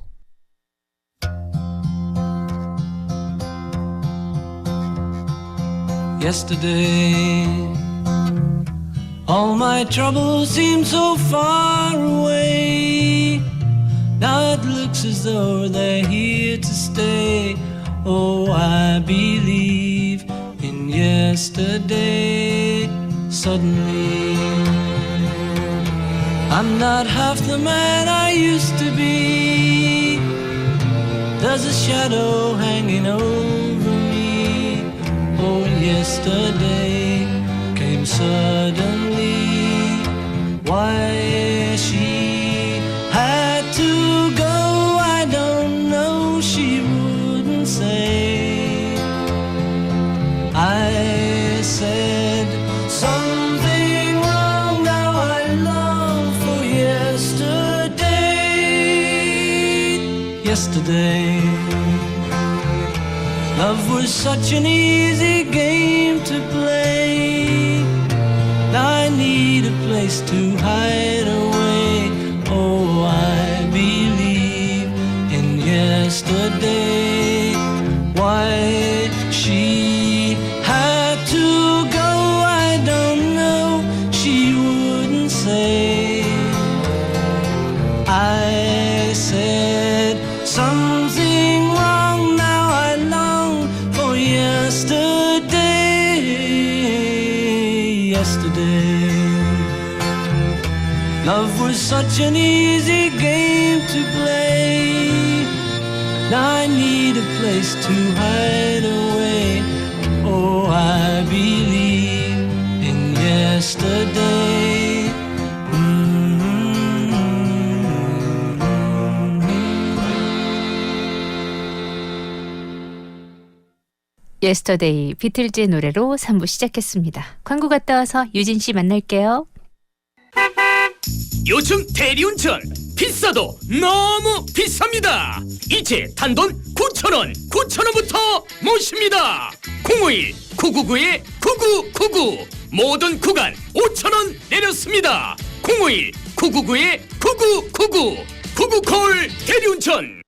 Yesterday all my troubles seem so far away Now it looks as though they're here to stay Oh, I believe in yesterday Suddenly I'm not half the man I used to be There's a shadow hanging over me Oh, yesterday came suddenly Why she had to go I don't know, she wouldn't say I said something wrong Now I long for yesterday Yesterday Love was such an easy game to play Now I need a place to hide away Oh, I believe in yesterday Why she had to go I don't know She wouldn't say I said something wrong Now I long for yesterday Yesterday Love was such an easy game to play Now I need a place to hide away Oh, I believe in yesterday 예스터데이 비틀즈의 노래로 3부 시작했습니다. 광고 갔다 와서 유진 씨 만날게요. 요즘 대리운전 비싸도 너무 비쌉니다. 이제 단돈 9,000원, 9,000원부터 모십니다. 051-999-9999 모든 구간 5,000원 내렸습니다. 051-999-9999 구구콜 대리운전.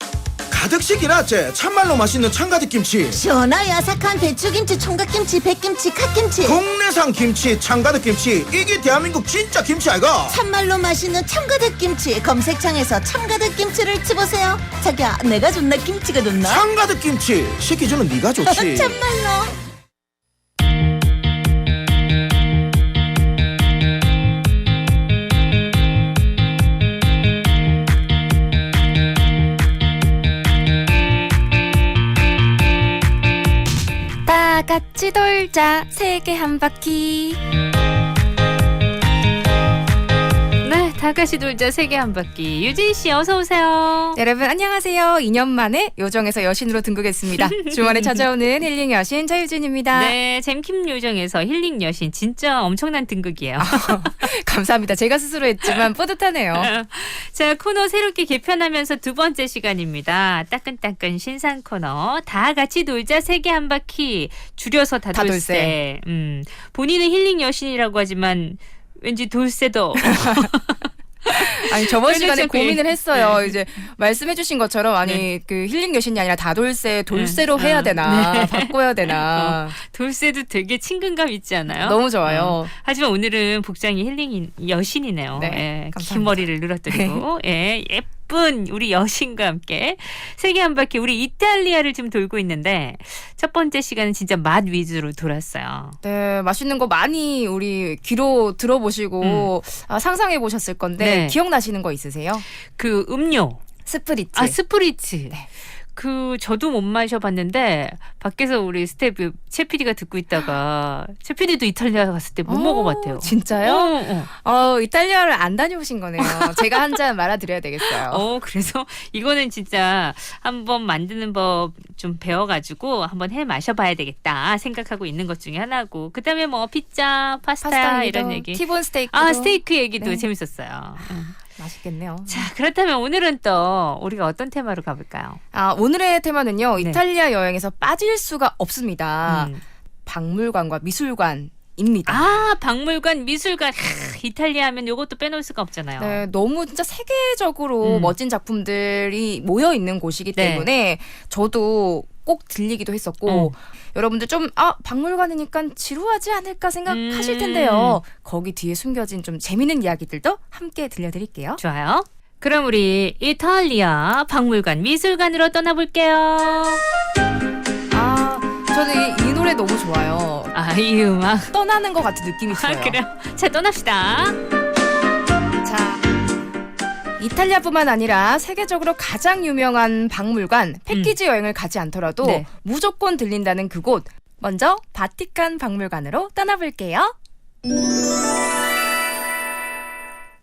가득씩 일하제. 참말로 맛있는 참가득김치. 시원하고 아삭한 배추김치, 총각김치, 백김치, 갓김치. 국내산 김치, 참가득김치. 이게 대한민국 진짜 김치 아이가? 참말로 맛있는 참가득김치. 검색창에서 참가득김치를 치보세요. 자기야, 내가 좋나 김치가 좋나? 참가득김치. 시키주는 네가 좋지. 참말로. 다 같이 돌자 세계 한 바퀴. 네, 다 같이 돌자 세계 한 바퀴. 유진 씨 어서 오세요. 여러분 안녕하세요. 2년 만에 요정에서 여신으로 등극했습니다. 주말에 찾아오는 힐링 여신 차유진입니다. 네, 잼킴 요정에서 힐링 여신 진짜 엄청난 등극이에요. 감사합니다. 제가 스스로 했지만 뿌듯하네요. 자, 코너 새롭게 개편하면서 두 번째 시간입니다. 따끈따끈 신상 코너 다 같이 놀자 세계 한 바퀴, 줄여서 다돌세. 본인은 힐링 여신이라고 하지만 왠지 돌쇠도 아니 저번 시간에 그렇죠. 고민을 했어요. 네. 이제 말씀해주신 것처럼 아니 네. 그 힐링 여신이 아니라 다돌쇠 돌쇠로 해야 되나 바꿔야 되나. 돌쇠도 되게 친근감 있지 않아요? 너무 좋아요. 하지만 오늘은 복장이 힐링 여신이네요. 네, 예, 감사합니다. 긴 머리를 늘어뜨리고 예, 예쁜 우리 여신과 함께 세계 한 바퀴 우리 이탈리아를 지금 돌고 있는데 첫 번째 시간은 진짜 맛 위주로 돌았어요. 네, 맛있는 거 많이 우리 귀로 들어보시고 상상해 보셨을 건데 네. 기억나시는 거 있으세요? 그 음료. 스프리츠. 아, 스프리츠. 네. 그 저도 못 마셔봤는데 밖에서 우리 스태프 최 PD가 듣고 있다가 최 PD도 이탈리아 갔을 때 못 먹어봤대요. 진짜요? 이탈리아를 안 다녀오신 거네요. 제가 한 잔 말아드려야 되겠어요. 그래서 이거는 진짜 한번 만드는 법 좀 배워가지고 한번 해 마셔봐야 되겠다 생각하고 있는 것 중에 하나고 그다음에 뭐 피자, 파스타 이런 얘기. 티본 스테이크. 스테이크 얘기도 네. 재밌었어요. 맛있겠네요. 자, 그렇다면 오늘은 또 우리가 어떤 테마로 가볼까요? 오늘의 테마는요. 네. 이탈리아 여행에서 빠질 수가 없습니다. 박물관과 미술관입니다. 박물관, 미술관. 이탈리아 하면 이것도 빼놓을 수가 없잖아요. 네, 너무 진짜 세계적으로 멋진 작품들이 모여 있는 곳이기 네. 때문에 저도 꼭 들리기도 했었고 여러분들 좀 박물관이니까 지루하지 않을까 생각하실 텐데요. 거기 뒤에 숨겨진 좀 재미있는 이야기들도 함께 들려드릴게요. 좋아요. 그럼 우리 이탈리아 박물관, 미술관으로 떠나볼게요. 저는 이 노래 너무 좋아요. 이 음악. 떠나는 것 같은 느낌이 들어요. 그래요? 자, 떠납시다. 자, 이탈리아뿐만 아니라 세계적으로 가장 유명한 박물관, 패키지 여행을 가지 않더라도 네. 무조건 들린다는 그곳. 먼저 바티칸 박물관으로 떠나볼게요.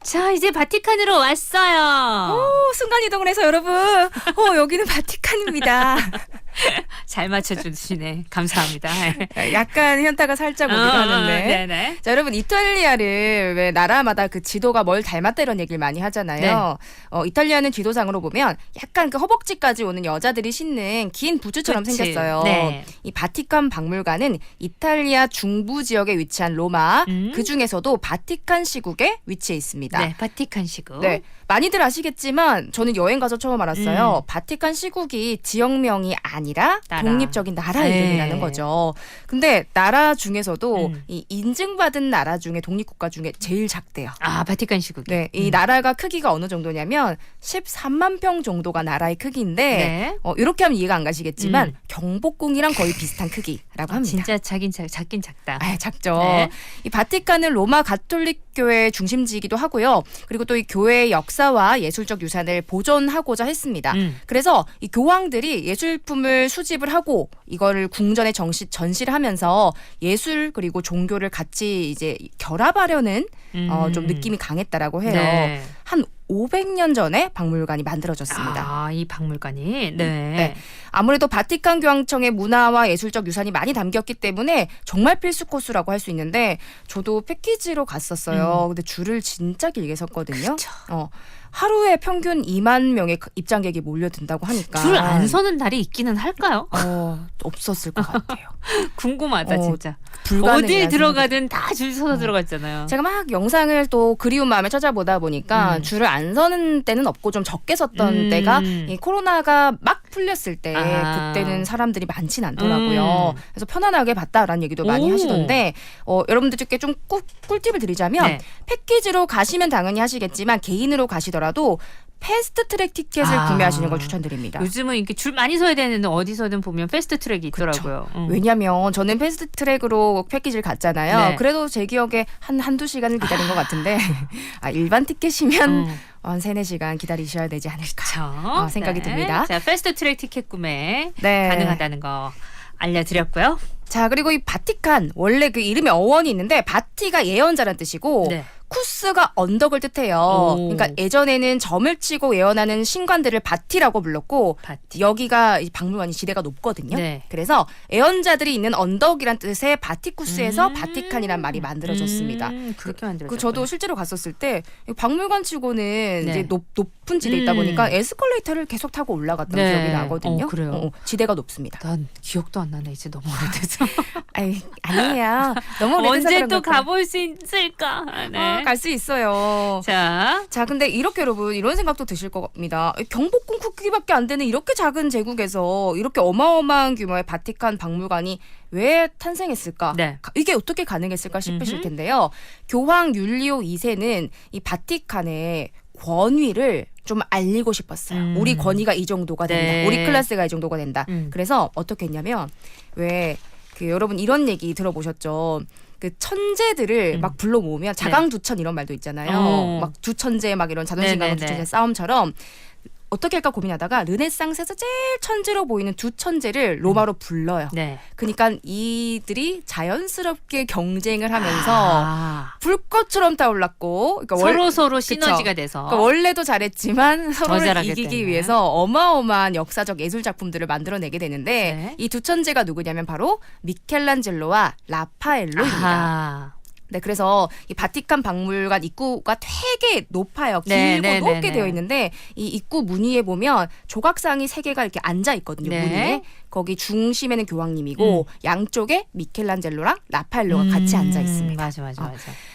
자, 이제 바티칸으로 왔어요. 순간이동을 해서 여러분, 여기는 바티칸입니다. 잘 맞춰주시네. 감사합니다. 약간 현타가 살짝 오기도 하는데. 네네. 자, 여러분, 이탈리아를 왜 나라마다 그 지도가 뭘 닮았다 이런 얘기를 많이 하잖아요. 이탈리아는 지도상으로 보면 약간 그 허벅지까지 오는 여자들이 신는 긴 부츠처럼 그치. 생겼어요. 네. 이 바티칸 박물관은 이탈리아 중부 지역에 위치한 로마, 그 중에서도 바티칸 시국에 위치해 있습니다. 네, 바티칸 시국. 네, 많이들 아시겠지만 저는 여행 가서 처음 알았어요. 바티칸 시국이 지역명이 아니라 나라. 독립적인 나라 이름이라는 거죠. 근데 나라 중에서도 이 인증받은 나라 중에 독립국가 중에 제일 작대요. 바티칸 시국. 네, 이 나라가 크기가 어느 정도냐면 13만 평 정도가 나라의 크기인데 네. 이렇게 하면 이해가 안 가시겠지만 경복궁이랑 거의 비슷한 크기라고 합니다. 진짜 작긴 작다. 작죠. 네. 이 바티칸은 로마 가톨릭 교회의 중심지이기도 하고요. 그리고 또 이 교회의 역사와 예술적 유산을 보존하고자 했습니다. 그래서 이 교황들이 예술품을 수집을 하고 이거를 궁전에 전시를 하면서 예술 그리고 종교를 같이 이제 결합하려는 좀 느낌이 강했다라고 해요. 네. 한 500년 전에 박물관이 만들어졌습니다. 아, 이 박물관이 네. 아무래도 바티칸 교황청의 문화와 예술적 유산이 많이 담겼기 때문에 정말 필수 코스라고 할 수 있는데 저도 패키지로 갔었어요. 근데 줄을 진짜 길게 섰거든요. 하루에 평균 2만 명의 입장객이 몰려든다고 하니까 줄 안 서는 날이 있기는 할까요? 없었을 것 같아요. 궁금하다 진짜. 불가능해야 어딜 들어가든 다 줄 서서 들어갔잖아요. 제가 막 영상을 또 그리운 마음에 찾아보다 보니까 줄을 안 서는 때는 없고 좀 적게 섰던 때가 이 코로나가 막 풀렸을 때 그때는 사람들이 많진 않더라고요. 그래서 편안하게 봤다라는 얘기도 많이 하시던데 여러분들께 좀 꿀팁을 드리자면 패키지로 가시면 당연히 하시겠지만 개인으로 가시더라도 패스트트랙 티켓을 구매하시는 걸 추천드립니다. 요즘은 이렇게 줄 많이 서야 되는데 어디서든 보면 패스트트랙이 있더라고요. 왜냐하면 저는 패스트트랙으로 패키지를 갔잖아요. 네. 그래도 제 기억에 한두 시간을 기다린 것 같은데 일반 티켓이면 한 3-4시간 기다리셔야 되지 않을까 생각이 듭니다. 자, 패스트트랙 티켓 구매 네. 가능하다는 거 알려드렸고요. 자, 그리고 이 바티칸 원래 그 이름에 어원이 있는데 바티가 예언자란 뜻이고 쿠스가 언덕을 뜻해요. 그러니까 예전에는 점을 치고 예언하는 신관들을 바티라고 불렀고 여기가 박물관이 지대가 높거든요. 그래서 예언자들이 있는 언덕이란 뜻의 바티쿠스에서 바티칸이란 말이 만들어졌습니다. 그렇게 만들어졌어요. 저도 실제로 갔었을 때 박물관 치고는 이제 높은 지대에 있다 보니까 에스컬레이터를 계속 타고 올라갔던 기억이 나거든요. 그래요? 지대가 높습니다. 난 기억도 안 나네. 이제 너무 오래돼서. 아니에요. 너무 오래돼서 언제 그런 또 걸까요? 가볼 수 있을까? 갈 수 있어요. 자, 근데 이렇게 여러분 이런 생각도 드실 겁니다. 경복궁 크기밖에 안 되는 이렇게 작은 제국에서 이렇게 어마어마한 규모의 바티칸 박물관이 왜 탄생했을까? 이게 어떻게 가능했을까 싶으실 텐데요. 교황 율리오 2세는 이 바티칸의 권위를 좀 알리고 싶었어요. 우리 권위가 이 정도가 된다. 우리 클래스가 이 정도가 된다. 그래서 어떻게 했냐면 여러분 이런 얘기 들어보셨죠? 그 천재들을 막 불러 모으면 자강두천 이런 말도 있잖아요. 막 두천재 막 이런 자존심과 두천재 싸움처럼 어떻게 할까 고민하다가 르네상스에서 제일 천재로 보이는 두 천재를 로마로 불러요. 그러니까 이들이 자연스럽게 경쟁을 하면서 불꽃처럼 타올랐고 그러니까 서로 시너지가 돼서 그러니까 원래도 잘했지만 서로를 잘하게 이기기 되네. 위해서 어마어마한 역사적 예술 작품들을 만들어내게 되는데 이 두 천재가 누구냐면 바로 미켈란젤로와 라파엘로입니다. 네, 그래서 이 바티칸 박물관 입구가 되게 높아요. 길고 높게 되어 있는데 이 입구 무늬에 보면 조각상이 3개가 이렇게 앉아 있거든요. 무늬에. 거기 중심에는 교황님이고 양쪽에 미켈란젤로랑 라파엘로가 같이 앉아 있습니다. 맞아.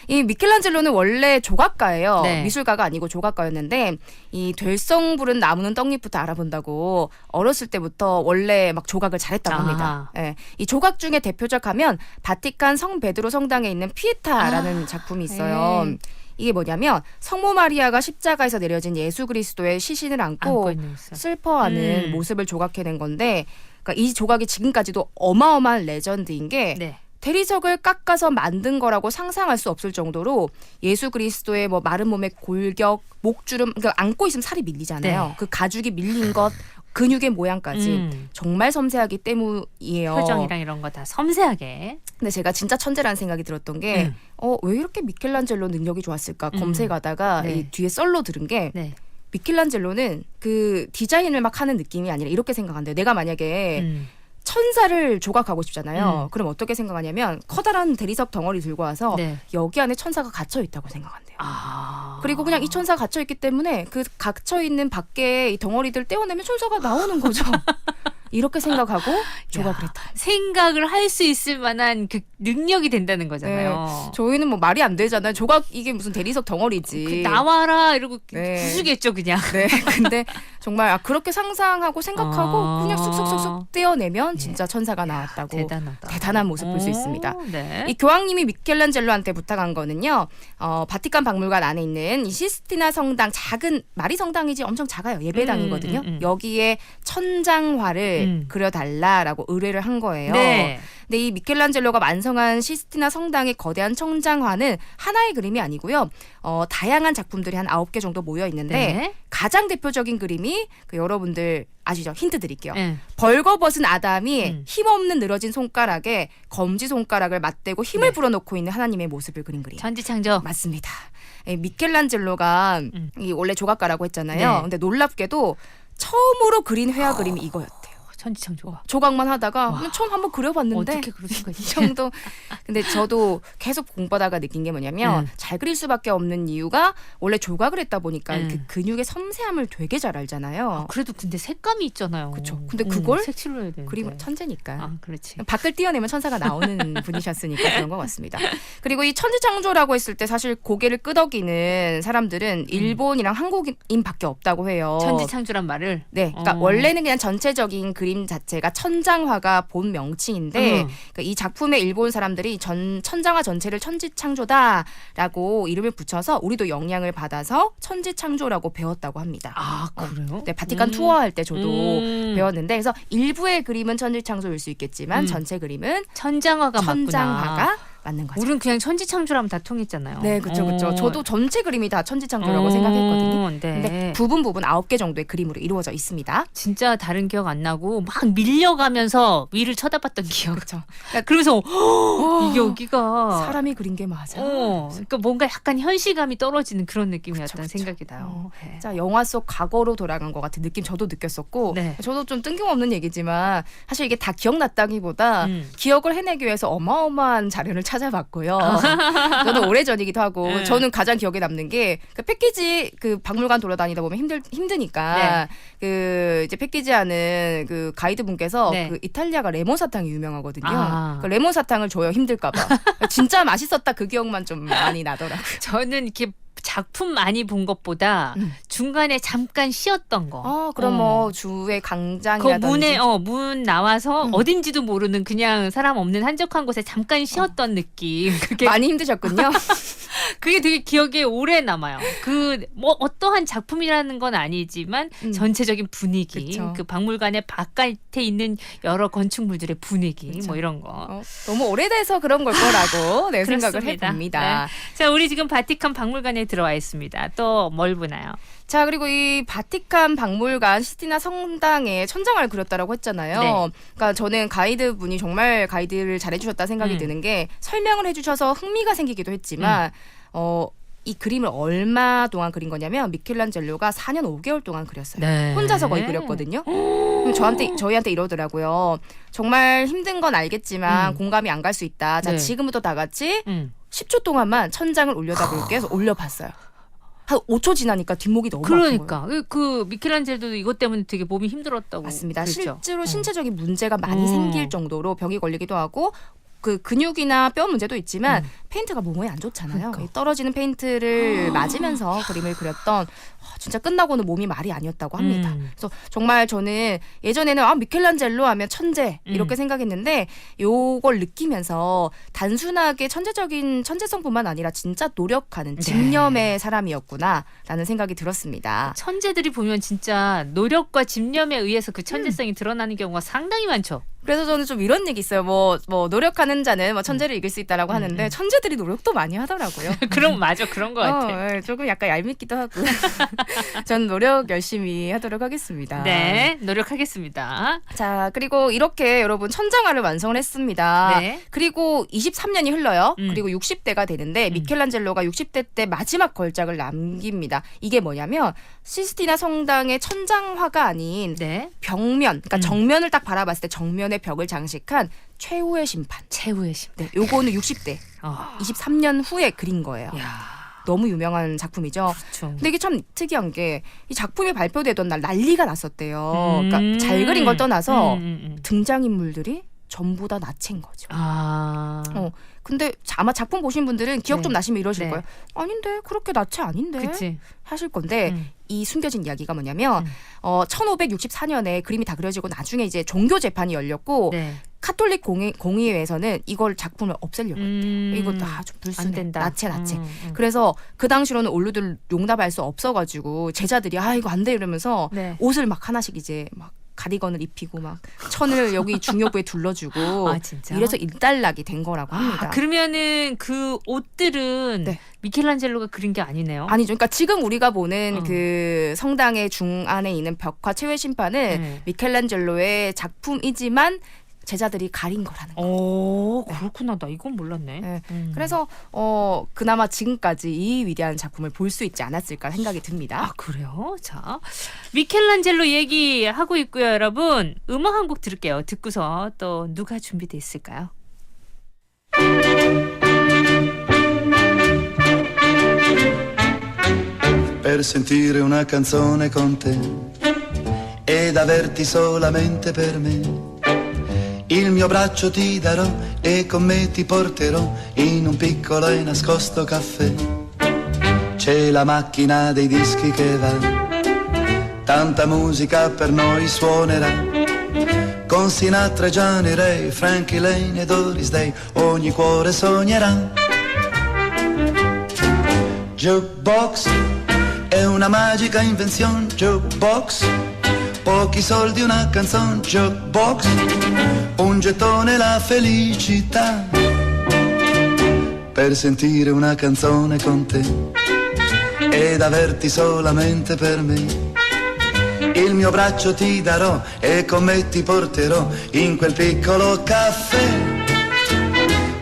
이 미켈란젤로는 원래 조각가예요. 미술가가 아니고 조각가였는데 이 될성 부른 나무는 떡잎부터 알아본다고 어렸을 때부터 원래 막 조각을 잘했다고 합니다. 이 조각 중에 대표적 하면 바티칸 성 베드로 성당에 있는 피에타라는 작품이 있어요. 이게 뭐냐면 성모 마리아가 십자가에서 내려진 예수 그리스도의 시신을 안고 슬퍼하는 모습을 조각해낸 건데 그러니까 이 조각이 지금까지도 어마어마한 레전드인 게 대리석을 깎아서 만든 거라고 상상할 수 없을 정도로 예수 그리스도의 뭐 마른 몸의 골격, 목주름, 그러니까 안고 있으면 살이 밀리잖아요. 그 가죽이 밀린 것, 근육의 모양까지 정말 섬세하기 때문이에요. 표정이랑 이런 거 다 섬세하게. 근데 제가 진짜 천재라는 생각이 들었던 게 왜 이렇게 미켈란젤로 능력이 좋았을까 검색하다가 이 뒤에 썰로 들은 게 미켈란젤로는 그 디자인을 막 하는 느낌이 아니라 이렇게 생각한대요. 내가 만약에 천사를 조각하고 싶잖아요. 그럼 어떻게 생각하냐면 커다란 대리석 덩어리 들고 와서 여기 안에 천사가 갇혀 있다고 생각한대요. 그리고 그냥 이 천사가 갇혀 있기 때문에 그 갇혀 있는 밖에 이 덩어리들 떼어내면 천사가 나오는 거죠. 이렇게 생각하고 조각을 했다. 생각을 할 수 있을 만한 그 능력이 된다는 거잖아요. 저희는 뭐 말이 안 되잖아요. 조각 이게 무슨 대리석 덩어리지. 나와라 이러고 부수겠죠 그냥. 근데 정말 그렇게 상상하고 생각하고 그냥 쑥쑥쑥쑥 떼어내면 진짜 천사가 나왔다고. 대단한 모습 볼 수 있습니다. 이 교황님이 미켈란젤로한테 부탁한 거는요. 바티칸 박물관 안에 있는 이 시스티나 성당 작은 마리 성당이지 엄청 작아요. 예배당이거든요. 여기에 천장화를 그려달라라고 의뢰를 한 거예요. 근데 이 미켈란젤로가 완성한 시스티나 성당의 거대한 천장화는 하나의 그림이 아니고요. 다양한 작품들이 한 9개 정도 모여 있는데 가장 대표적인 그림이 여러분들 아시죠? 힌트 드릴게요. 벌거벗은 아담이 힘없는 늘어진 손가락에 검지 손가락을 맞대고 힘을 불어넣고 있는 하나님의 모습을 그린 그림. 천지창조. 맞습니다. 이 미켈란젤로가 이 원래 조각가라고 했잖아요. 네. 근데 놀랍게도 처음으로 그린 회화 그림이 이거였대요. 천지창조가. 조각만 하다가 처음 한번 그려봤는데 어떻게 그럴 수가 이 있지? 정도. 근데 저도 계속 공부하다가 느낀 게 뭐냐면 잘 그릴 수밖에 없는 이유가 원래 조각을 했다 보니까 그 근육의 섬세함을 되게 잘 알잖아요. 그래도 근데 색감이 있잖아요. 그렇죠. 근데 그걸 색칠로 해야 되는데. 그림은 천재니까. 아, 그렇지. 밖을 띄어내면 천사가 나오는 분이셨으니까 그런 것 같습니다. 그리고 이 천지창조라고 했을 때 사실 고개를 끄덕이는 사람들은 일본이랑 한국인밖에 없다고 해요. 천지창조란 말을. 네, 그러니까 원래는 그냥 전체적인 그림 자체가 천장화가 본 명칭인데 그러니까 이 작품의 일본 사람들이 천장화 전체를 천지창조다라고 이름을 붙여서 우리도 영향을 받아서 천지창조라고 배웠다고 합니다. 아, 그래요? 네, 바티칸 투어할 때 저도 배웠는데 그래서 일부의 그림은 천지창조일 수 있겠지만 전체 그림은 천장화가 천장화가 맞는 거죠. 우리는 그냥 천지창조라면 다 통했잖아요. 네, 그렇죠, 그렇죠. 저도 전체 그림이 다 천지창조라고 생각했거든요. 근데 부분 9개 정도의 그림으로 이루어져 있습니다. 진짜 다른 기억 안 나고 막 밀려가면서 위를 쳐다봤던 기억. 그렇죠. 그러면서 이게 여기가 사람이 그린 게 맞아. 그러니까 뭔가 약간 현실감이 떨어지는 그런 느낌이었다는 그쵸. 생각이 나요. 네. 자, 영화 속 과거로 돌아간 것 같은 느낌 저도 느꼈었고 네. 저도 좀 뜬금없는 얘기지만 사실 이게 다 기억났다기보다 기억을 해내기 위해서 어마어마한 자료를 찾아봤고요. 저도 오래전이기도 하고 네. 저는 가장 기억에 남는 게 그 패키지 그 박물관 돌아다니다 보면 힘드니까 그 이제 패키지하는 그 가이드 분께서 네. 그 이탈리아가 레몬 사탕이 유명하거든요. 아. 그 레몬 사탕을 줘요. 힘들까봐. 진짜 맛있었다 그 기억만 좀 많이 나더라고요. 저는 이렇게 작품 많이 본 것보다 중간에 잠깐 쉬었던 거. 그럼 뭐 주의 그 광장이라든지 문 나와서 어딘지도 모르는 그냥 사람 없는 한적한 곳에 잠깐 쉬었던 느낌. 그게 많이 힘드셨군요. 그게 되게 기억에 오래 남아요. 그 뭐 어떠한 작품이라는 건 아니지만 전체적인 분위기, 그쵸. 그 박물관의 바깥에 있는 여러 건축물들의 분위기, 그쵸. 뭐 이런 거. 너무 오래돼서 그런 걸 거라고 네, 생각을 그렇습니다. 해봅니다. 네. 자, 우리 지금 바티칸 박물관에 들어와 있습니다. 또 뭘 보나요? 자, 그리고 이 바티칸 박물관 시스티나 성당에 천장화를 그렸다라고 했잖아요. 네. 그러니까 저는 가이드 분이 정말 가이드를 잘해주셨다 생각이 드는 게 설명을 해주셔서 흥미가 생기기도 했지만 이 그림을 얼마 동안 그린 거냐면 미켈란젤로가 4년 5개월 동안 그렸어요. 네. 혼자서 거의 그렸거든요. 그럼 저희한테 이러더라고요. 정말 힘든 건 알겠지만 공감이 안 갈 수 있다. 자, 네. 지금부터 다 같이 10초 동안만 천장을 올려다 볼게요. 그래서 올려봤어요. 한 5초 지나니까 뒷목이 너무 아픈 거예요. 그러니까 그 미켈란젤도 이것 때문에 되게 몸이 힘들었다고. 맞습니다. 그랬죠? 실제로 신체적인 문제가 많이 생길 정도로 병이 걸리기도 하고 그 근육이나 뼈 문제도 있지만 페인트가 몸에 안 좋잖아요. 그러니까. 이 떨어지는 페인트를 맞으면서 그림을 그렸던 진짜 끝나고는 몸이 말이 아니었다고 합니다. 그래서 정말 저는 예전에는 미켈란젤로 하면 천재 이렇게 생각했는데 요걸 느끼면서 단순하게 천재성뿐만 아니라 진짜 노력하는 집념의 사람이었구나라는 생각이 들었습니다. 천재들이 보면 진짜 노력과 집념에 의해서 그 천재성이 드러나는 경우가 상당히 많죠. 그래서 저는 좀 이런 얘기 있어요. 뭐 노력하는 자는 뭐 천재를 이길 수 있다라고 하는데 천재들이 노력도 많이 하더라고요. 그럼 맞아, 그런 것 같아. 네, 조금 약간 얄밉기도 하고. 전 노력 열심히 하도록 하겠습니다. 네, 노력하겠습니다. 자, 그리고 이렇게 여러분 천장화를 완성을 했습니다. 네. 그리고 23년이 흘러요. 그리고 60대가 되는데 미켈란젤로가 60대 때 마지막 걸작을 남깁니다. 이게 뭐냐면 시스티나 성당의 천장화가 아닌 벽면, 그러니까 정면을 딱 바라봤을 때 정면의 벽을 장식한 최후의 심판. 최후의 심판. 네, 요거는 60대. 23년 후에 그린 거예요. 너무 유명한 작품이죠. 그렇죠. 근데 이게 참 특이한 게 이 작품이 발표되던 날 난리가 났었대요. 그러니까 잘 그린 걸 떠나서 등장인물들이 전부 다 나체인 거죠. 근데 아마 작품 보신 분들은 기억 좀 나시면 이러실 거예요. 아닌데 그렇게 나체 아닌데 그치. 하실 건데 이 숨겨진 이야기가 뭐냐면 1564년에 그림이 다 그려지고 나중에 이제 종교 재판이 열렸고 카톨릭 공의회에서는 이걸 작품을 없애려고 했대요. 이거 다 좀 불순해. 나체. 그래서 그 당시로는 원로들 용납할 수 없어가지고 제자들이 이거 안 돼 이러면서 옷을 막 하나씩 이제 막 가디건을 입히고 막 천을 여기 중요부에 둘러주고 이래서 일단락이 된 거라고 합니다. 그러면은 그 옷들은 미켈란젤로가 그린 게 아니네요. 아니죠. 그러니까 지금 우리가 보는 그 성당의 중안에 있는 벽화 최후의 심판은 미켈란젤로의 작품이지만 제자들이 가린 거라는 거. 오, 그렇구나. 나 이건 몰랐네. 네. 그래서 그나마 지금까지 이 위대한 작품을 볼 수 있지 않았을까 생각이 듭니다. 아, 그래요? 자, 미켈란젤로 얘기하고 있고요, 여러분. 음악 한 곡 들을게요. 듣고서 또 누가 준비돼 있을까요? Per sentire una canzone con te ed averti solamente per me. Il mio braccio ti darò e con me ti porterò in un piccolo e nascosto caffè. C'è la macchina dei dischi che va, tanta musica per noi suonerà. Con Sinatra, Johnny Ray, Frankie Lane e Doris Day ogni cuore sognerà. Jukebox è una magica invenzione, jukebox. Pochi soldi, una canzone, jukebox. Un gettone, la felicità. Per sentire una canzone con te ed averti solamente per me. Il mio braccio ti darò e con me ti porterò in quel piccolo caffè.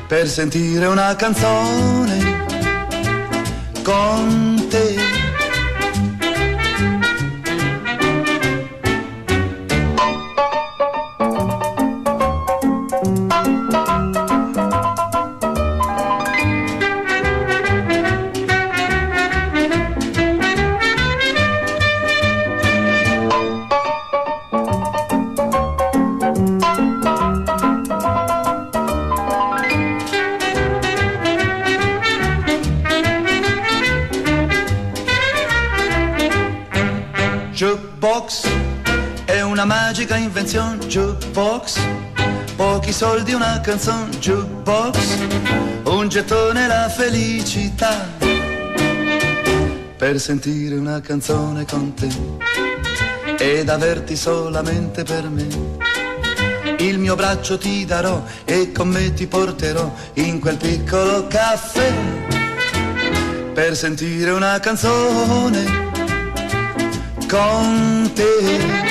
Per sentire una canzone con te. Jukebox è una magica invenzione, jukebox. Pochi soldi, una canzone, jukebox. Un gettone, la felicità. Per sentire una canzone con te ed averti solamente per me. Il mio braccio ti darò e con me ti porterò in quel piccolo caffè. Per sentire una canzone con te.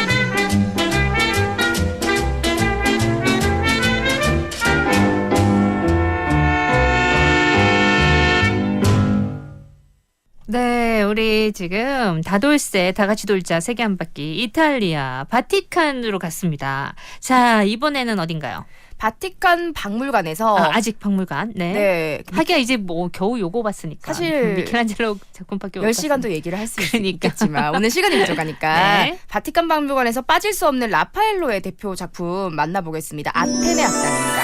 네, 우리 지금 다돌세 다 같이 돌자 세계 한 바퀴 이탈리아 바티칸으로 갔습니다. 자, 이번에는 어딘가요? 바티칸 박물관에서 아직 박물관. 네. 네. 하기야 이제 뭐 겨우 요거 봤으니까. 사실 미켈란젤로 작품밖에 못 10시간도 봤으니까. 얘기를 할 수 그러니까. 있겠지만 오늘 시간이 부족하니까 네. 바티칸 박물관에서 빠질 수 없는 라파엘로의 대표 작품 만나보겠습니다. 아테네 학당입니다.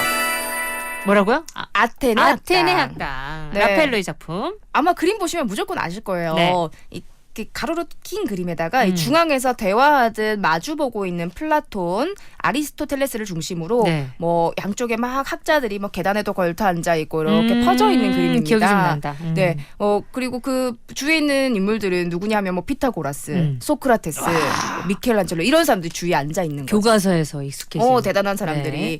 뭐라고요? 아테네 학당. 네. 라파엘로의 작품. 아마 그림 보시면 무조건 아실 거예요. 네. 이렇게 가로로 낀 그림에다가 이 중앙에서 대화하듯 마주보고 있는 플라톤, 아리스토텔레스를 중심으로 네. 뭐 양쪽에 막 학자들이 뭐 계단에도 걸터 앉아 있고 이렇게 퍼져 있는 그림입니다. 기억이 좀 난다. 네, 그리고 그 주위에 있는 인물들은 누구냐 하면 뭐 피타고라스, 소크라테스, 미켈란젤로 이런 사람들이 주위에 앉아 있는 거죠. 교과서에서 익숙해진. 대단한 사람들이. 네.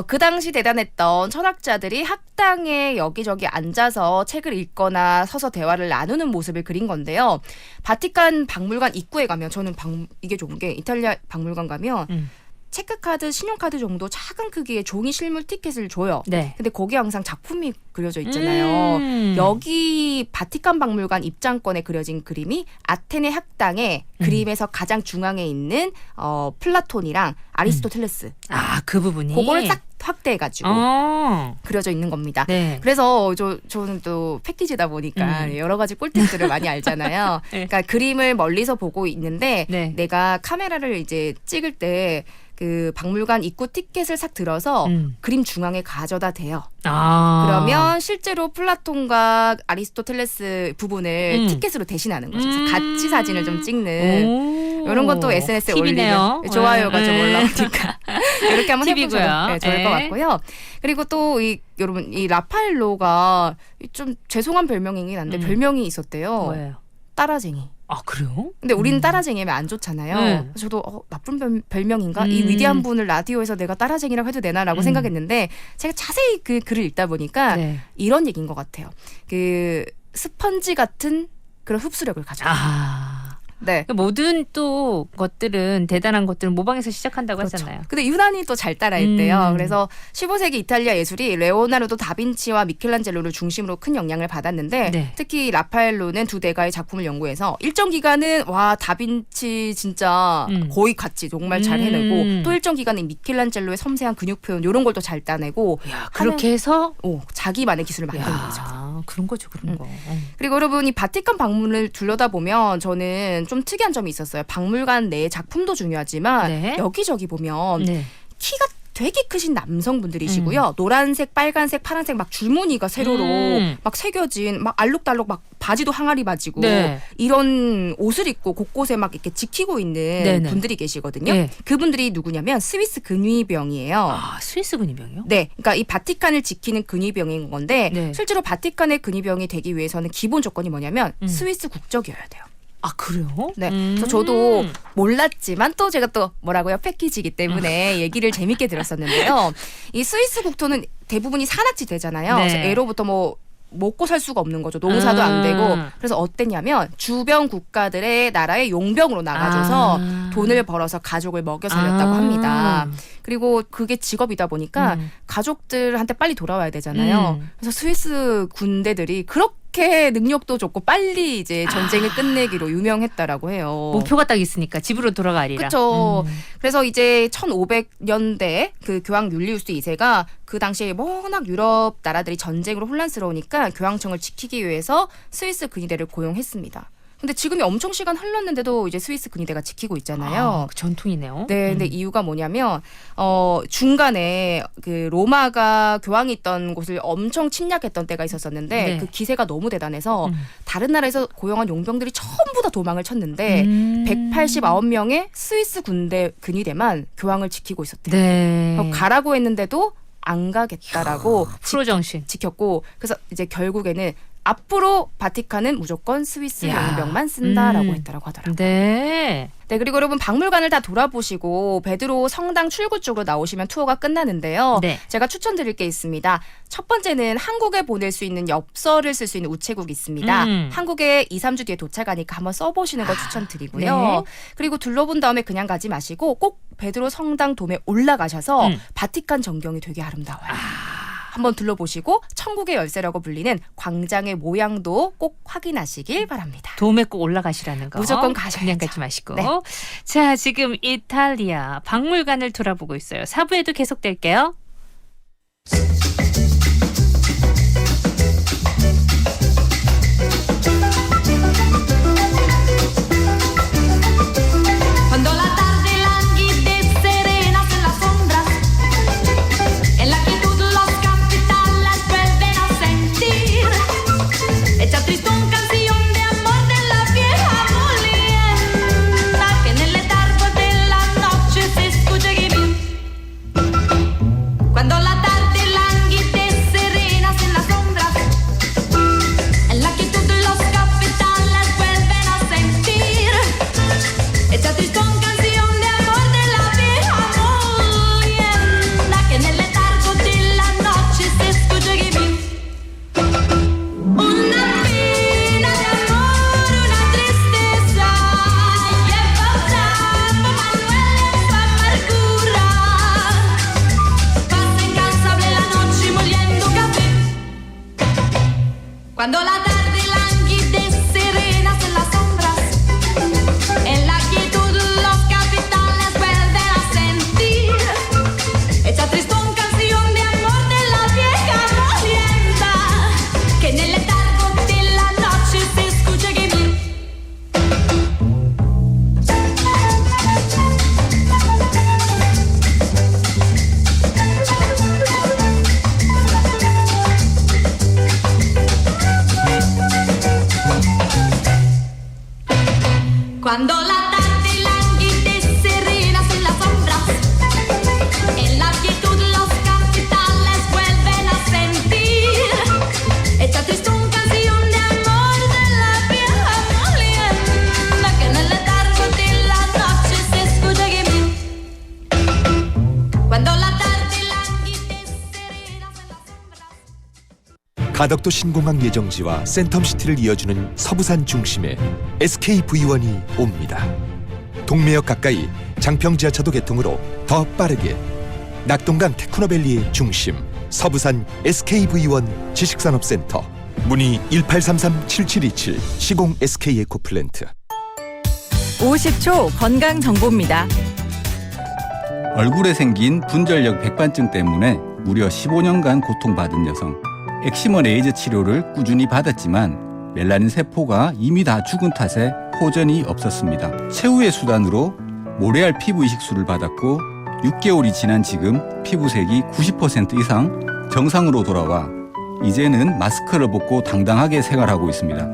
그 당시 대단했던 천학자들이 학당에 여기저기 앉아서 책을 읽거나 서서 대화를 나누는 모습을 그린 건데요. 바티칸 박물관 입구에 가면 저는 이게 좋은 게 이탈리아 박물관 가면 체크카드, 신용카드 정도 작은 크기의 종이 실물 티켓을 줘요. 네. 근데 거기에 항상 작품이 그려져 있잖아요. 여기 바티칸 박물관 입장권에 그려진 그림이 아테네 학당의 그림에서 가장 중앙에 있는 플라톤이랑 아리스토텔레스. 그 부분이. 그거를 딱 확대해가지고 그려져 있는 겁니다. 네. 그래서 저는 또 패키지다 보니까 여러 가지 꿀팁들을 많이 알잖아요. 네. 그러니까 그림을 멀리서 보고 있는데 네. 내가 카메라를 이제 찍을 때 그 박물관 입구 티켓을 싹 들어서 그림 중앙에 가져다 대요. 그러면 실제로 플라톤과 아리스토텔레스 부분을 티켓으로 대신하는 거죠. 그래서 같이 사진을 좀 찍는 이런 것도 SNS에 팁이네요. 올리면 좋아요가 좀 네. 올라오니까 이렇게 한번 해보셔도 팁이고요. 좋을 것 네. 같고요. 그리고 또 여러분 이 라파엘로가 좀 죄송한 별명이긴 한데 별명이 있었대요. 뭐예요? 따라쟁이. 그래요? 근데 우리는 따라쟁이면 안 좋잖아요. 네. 그래서 저도 나쁜 별명인가? 이 위대한 분을 라디오에서 내가 따라쟁이라고 해도 되나라고 생각했는데 제가 자세히 그 글을 읽다 보니까 네. 이런 얘기인 것 같아요. 그 스펀지 같은 그런 흡수력을 가지고 네. 모든 또 것들은 대단한 것들은 모방에서 시작한다고 그렇죠. 하잖아요. 근데 유난히 또 잘 따라했대요. 그래서 15세기 이탈리아 예술이 레오나르도 다빈치와 미켈란젤로를 중심으로 큰 영향을 받았는데 네. 특히 라파엘로는 두 대가의 작품을 연구해서 일정 기간은 와 다빈치 진짜 거의 같이 정말 잘 해내고 또 일정 기간은 미켈란젤로의 섬세한 근육 표현 이런 걸 또 잘 따내고 그렇게 해서 자기만의 기술을 만든 거죠. 그런 거죠, 그런 거. 그리고 여러분 이 바티칸 박물을 둘러다 보면 저는 좀 특이한 점이 있었어요. 박물관 내의 작품도 중요하지만 네. 여기저기 보면 네. 키가 되게 크신 남성분들이시고요. 노란색, 빨간색, 파란색 막 줄무늬가 세로로 막 새겨진 막 알록달록 막 바지도 항아리 바지고 네. 이런 옷을 입고 곳곳에 막 이렇게 지키고 있는 네네. 분들이 계시거든요. 네. 그분들이 누구냐면 스위스 근위병이에요. 아, 스위스 근위병이요? 네, 그러니까 이 바티칸을 지키는 근위병인 건데 네. 실제로 바티칸의 근위병이 되기 위해서는 기본 조건이 뭐냐면 스위스 국적이어야 돼요. 아, 그래요? 네. 그래서 저도 몰랐지만 또 제가 또 뭐라고요? 패키지이기 때문에 얘기를 재밌게 들었었는데요. 이 스위스 국토는 대부분이 산악지대잖아요. 네. 그래서 애로부터 뭐 먹고 살 수가 없는 거죠. 농사도 안 되고. 그래서 어땠냐면 주변 국가들의 나라의 용병으로 나가줘서 돈을 벌어서 가족을 먹여 살렸다고 합니다. 그리고 그게 직업이다 보니까 가족들한테 빨리 돌아와야 되잖아요. 그래서 스위스 군대들이 그렇게 능력도 좋고 빨리 이제 전쟁을 끝내기로 유명했다라고 해요. 목표가 딱 있으니까 집으로 돌아가리라. 그렇죠. 그래서 이제 1500년대 그 교황 율리우스 2세가 그 당시에 워낙 유럽 나라들이 전쟁으로 혼란스러우니까 교황청을 지키기 위해서 스위스 근위대를 고용했습니다. 근데 지금이 엄청 시간 흘렀는데도 이제 스위스 근위대가 지키고 있잖아요. 전통이네요. 네, 근데 이유가 뭐냐면 중간에 그 로마가 교황이 있던 곳을 엄청 침략했던 때가 있었었는데 네. 그 기세가 너무 대단해서 다른 나라에서 고용한 용병들이 전부 다 도망을 쳤는데 189명의 스위스 군대 근위대만 교황을 지키고 있었대요. 네. 가라고 했는데도 안 가겠다라고 프로 정신 지켰고 그래서 이제 결국에는 앞으로 바티칸은 무조건 스위스 야. 용병만 쓴다라고 했다라고 하더라고요. 네. 네, 그리고 여러분 박물관을 다 돌아보시고 베드로 성당 출구 쪽으로 나오시면 투어가 끝나는데요. 네. 제가 추천드릴 게 있습니다. 첫 번째는 한국에 보낼 수 있는 엽서를 쓸 수 있는 우체국이 있습니다. 한국에 2, 3주 뒤에 도착하니까 한번 써보시는 거 추천드리고요. 네. 그리고 둘러본 다음에 그냥 가지 마시고 꼭 베드로 성당 돔에 올라가셔서 바티칸 전경이 되게 아름다워요. 한번 둘러보시고 천국의 열쇠라고 불리는 광장의 모양도 꼭 확인하시길 바랍니다. 돔에 꼭 올라가시라는 거. 무조건 가셔야죠. 그냥 가지 마시고. 네. 자, 지금 이탈리아 박물관을 돌아보고 있어요. 4부에도 계속될게요. Cuando la tarde languidece serena en las sombras, en la quietud los capitales vuelven a sentir esta tristón canción de amor de la vieja molienda que en el letargo de la noche se escucha gemiendo. Cuando la tarde languidece 가덕도 신공항 예정지와 센텀시티를 이어주는 서부산 중심에 SKV1이 옵니다. 동매역 가까이 장평 지하차도 개통으로 더 빠르게 낙동강 테크노밸리의 중심 서부산 SKV1 지식산업센터 문의 1833-7727 시공 SK에코플랜트. 50초 건강 정보입니다. 얼굴에 생긴 분절력 백반증 때문에 무려 15년간 고통받은 여성. 엑시머 레이저 치료를 꾸준히 받았지만 멜라닌 세포가 이미 다 죽은 탓에 호전이 없었습니다. 최후의 수단으로 모레알 피부 이식술을 받았고 6개월이 지난 지금 피부색이 90% 이상 정상으로 돌아와 이제는 마스크를 벗고 당당하게 생활하고 있습니다.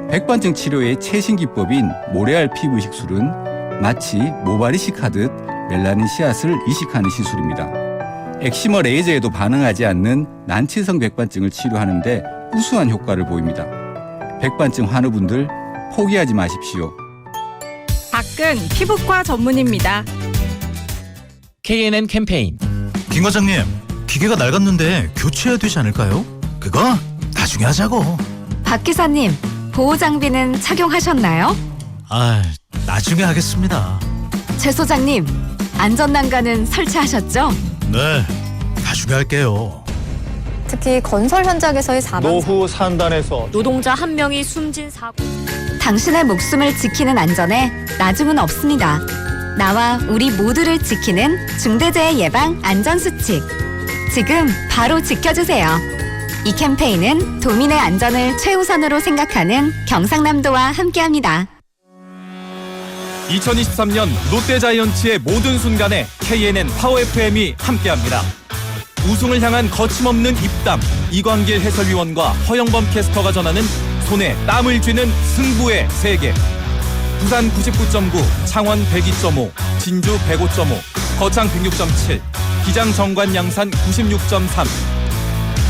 백반증 치료의 최신 기법인 모레알 피부 이식술은 마치 모발 이식하듯 멜라닌 씨앗을 이식하는 시술입니다. 엑시머 레이저에도 반응하지 않는 난치성 백반증을 치료하는데 우수한 효과를 보입니다. 백반증 환우분들 포기하지 마십시오. 박근 피부과 전문입니다. KNN 캠페인. 김 과장님, 기계가 낡았는데 교체해야 되지 않을까요? 그거 나중에 하자고. 박 기사님, 보호 장비는 착용하셨나요? 나중에 하겠습니다. 최 소장님, 안전난간은 설치하셨죠? 네, 나중에 할게요. 특히 건설 현장에서의 사망. 노후 산단에서 노동자 한 명이 숨진 사고. 당신의 목숨을 지키는 안전에 나중은 없습니다. 나와 우리 모두를 지키는 중대재해 예방 안전수칙. 지금 바로 지켜주세요. 이 캠페인은 도민의 안전을 최우선으로 생각하는 경상남도와 함께합니다. 2023년 롯데자이언츠의 모든 순간에 KNN 파워 FM이 함께합니다. 우승을 향한 거침없는 입담, 이광길 해설위원과 허영범 캐스터가 전하는 손에 땀을 쥐는 승부의 세계. 부산 99.9, 창원 102.5, 진주 105.5, 거창 106.7, 기장 정관 양산 96.3.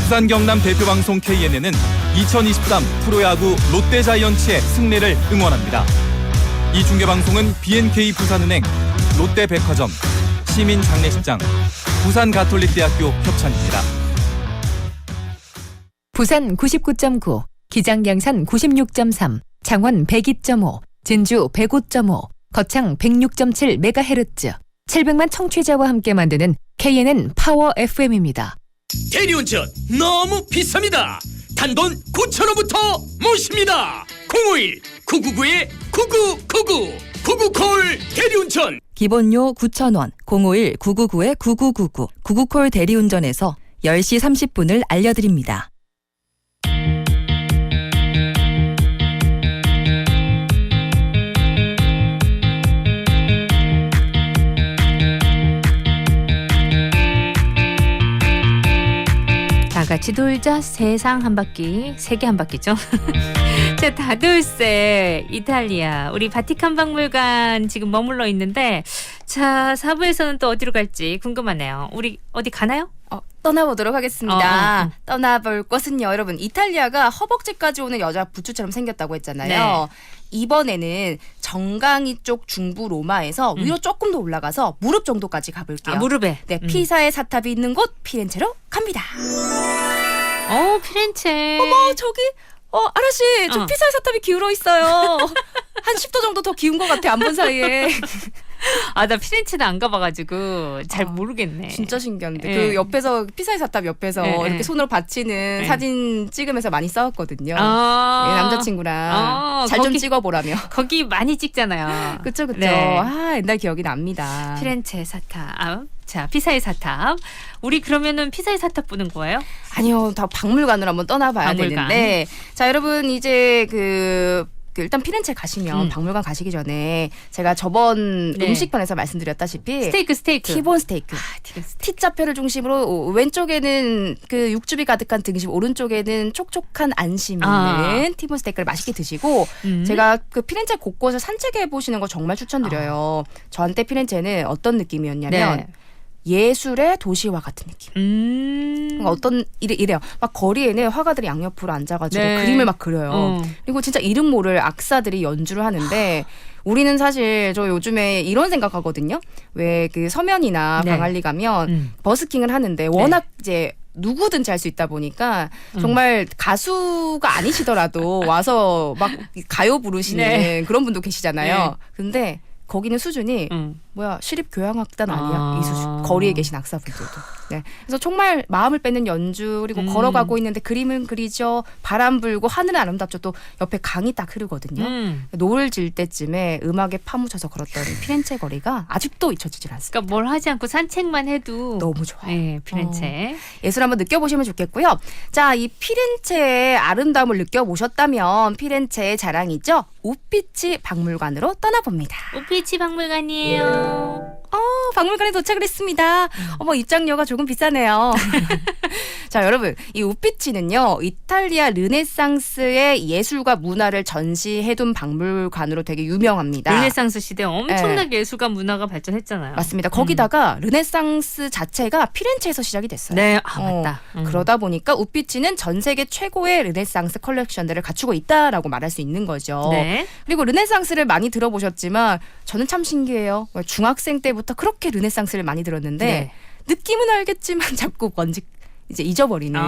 부산 경남 대표방송 KNN은 2023 프로야구 롯데자이언츠의 승리를 응원합니다. 이 중계방송은 BNK 부산은행, 롯데백화점, 시민장례식장, 부산가톨릭대학교 협찬입니다. 부산 99.9, 기장양산 96.3, 창원 102.5, 진주 105.5, 거창 106.7MHz, 700만 청취자와 함께 만드는 KNN 파워 FM입니다. 대리운전 너무 비쌉니다. 단돈 9,000원부터 모십니다. 051-999-9999 구구콜 대리운전. 기본료 9,000원, 051-999-9999 구구콜 대리운전에서 10시 30분을 알려드립니다. 다 같이 돌자 세상 한 바퀴, 세계 한 바퀴죠. 자, 다돌세 이탈리아 우리 바티칸 박물관 지금 머물러 있는데, 자 4부에서는 또 어디로 갈지 궁금하네요. 우리 어디 가나요? 떠나보도록 하겠습니다. 떠나볼 곳은요, 여러분, 이탈리아가 허벅지까지 오는 여자 부츠처럼 생겼다고 했잖아요. 네. 이번에는 정강이 쪽 중부 로마에서 위로 조금 더 올라가서 무릎 정도까지 가볼게요. 무릎에. 네, 피사의 사탑이 있는 곳 피렌체로 갑니다. 피렌체. 어머, 저기 아라씨, 저 피사의 사탑이 기울어 있어요. 한 10도 정도 더 기운 것 같아, 안 본 사이에. 나 피렌체는 안 가봐가지고 잘 모르겠네. 진짜 신기한데. 네. 그 옆에서, 피사의 사탑 옆에서 이렇게 손으로 받치는 사진 찍으면서 많이 싸웠거든요. 남자친구랑 잘 좀 찍어보라며. 거기 많이 찍잖아요. 그쵸. 네. 옛날 기억이 납니다. 피렌체 사탑. 자, 피사의 사탑. 우리 그러면은 피사의 사탑 보는 거예요? 아니요, 다 박물관으로 한번 떠나봐야 되는데. 자, 여러분, 이제 일단 피렌체 가시면 박물관 가시기 전에 제가 저번 음식편에서 말씀드렸다시피 스테이크 티본 스테이크. T자표를 중심으로 왼쪽에는 그 육즙이 가득한 등심, 오른쪽에는 촉촉한 안심 있는 티본 스테이크를 맛있게 드시고 제가 그 피렌체 곳곳을 산책해 보시는 거 정말 추천드려요. 저한테 피렌체는 어떤 느낌이었냐면 예술의 도시화 같은 느낌. 어떤 이래요. 막 거리에는 화가들이 양옆으로 앉아가지고 그림을 막 그려요. 그리고 진짜 이름 모를 악사들이 연주를 하는데 우리는 사실 저 요즘에 이런 생각하거든요. 왜 그 서면이나 광안리 가면 버스킹을 하는데 워낙 이제 누구든지 할 수 있다 보니까 정말 가수가 아니시더라도 와서 막 가요 부르시는 네. 그런 분도 계시잖아요. 네. 근데 거기는 수준이 뭐야 시립교향악단 아니야 이 수준. 거리에 계신 악사분들도. 네. 그래서 정말 마음을 뺏는 연주 그리고 걸어가고 있는데 그림은 그리죠. 바람 불고 하늘은 아름답죠. 또 옆에 강이 딱 흐르거든요. 노을 질 때쯤에 음악에 파묻혀서 걸었던 피렌체 거리가 아직도 잊혀지질 않습니다. 그러니까 뭘 하지 않고 산책만 해도 너무 좋아요. 네, 피렌체. 예술 한번 느껴보시면 좋겠고요. 자, 이 피렌체의 아름다움을 느껴보셨다면 피렌체의 자랑이죠. 우피치 박물관으로 떠나봅니다. 우피치 박물관이에요. 박물관에 도착을 했습니다. 어머, 입장료가 조금 비싸네요. 자, 여러분, 이 우피치는요, 이탈리아 르네상스의 예술과 문화를 전시해둔 박물관으로 되게 유명합니다. 르네상스 시대 엄청나게 예술과 문화가 발전했잖아요. 맞습니다. 거기다가 르네상스 자체가 피렌체에서 시작이 됐어요. 네, 맞다. 그러다 보니까 우피치는 전 세계 최고의 르네상스 컬렉션들을 갖추고 있다라고 말할 수 있는 거죠. 네. 그리고 르네상스를 많이 들어보셨지만 저는 참 신기해요. 중학생 때부터 그렇게 르네상스를 많이 들었는데 네. 느낌은 알겠지만 자꾸 뭔지 이제 잊어버리는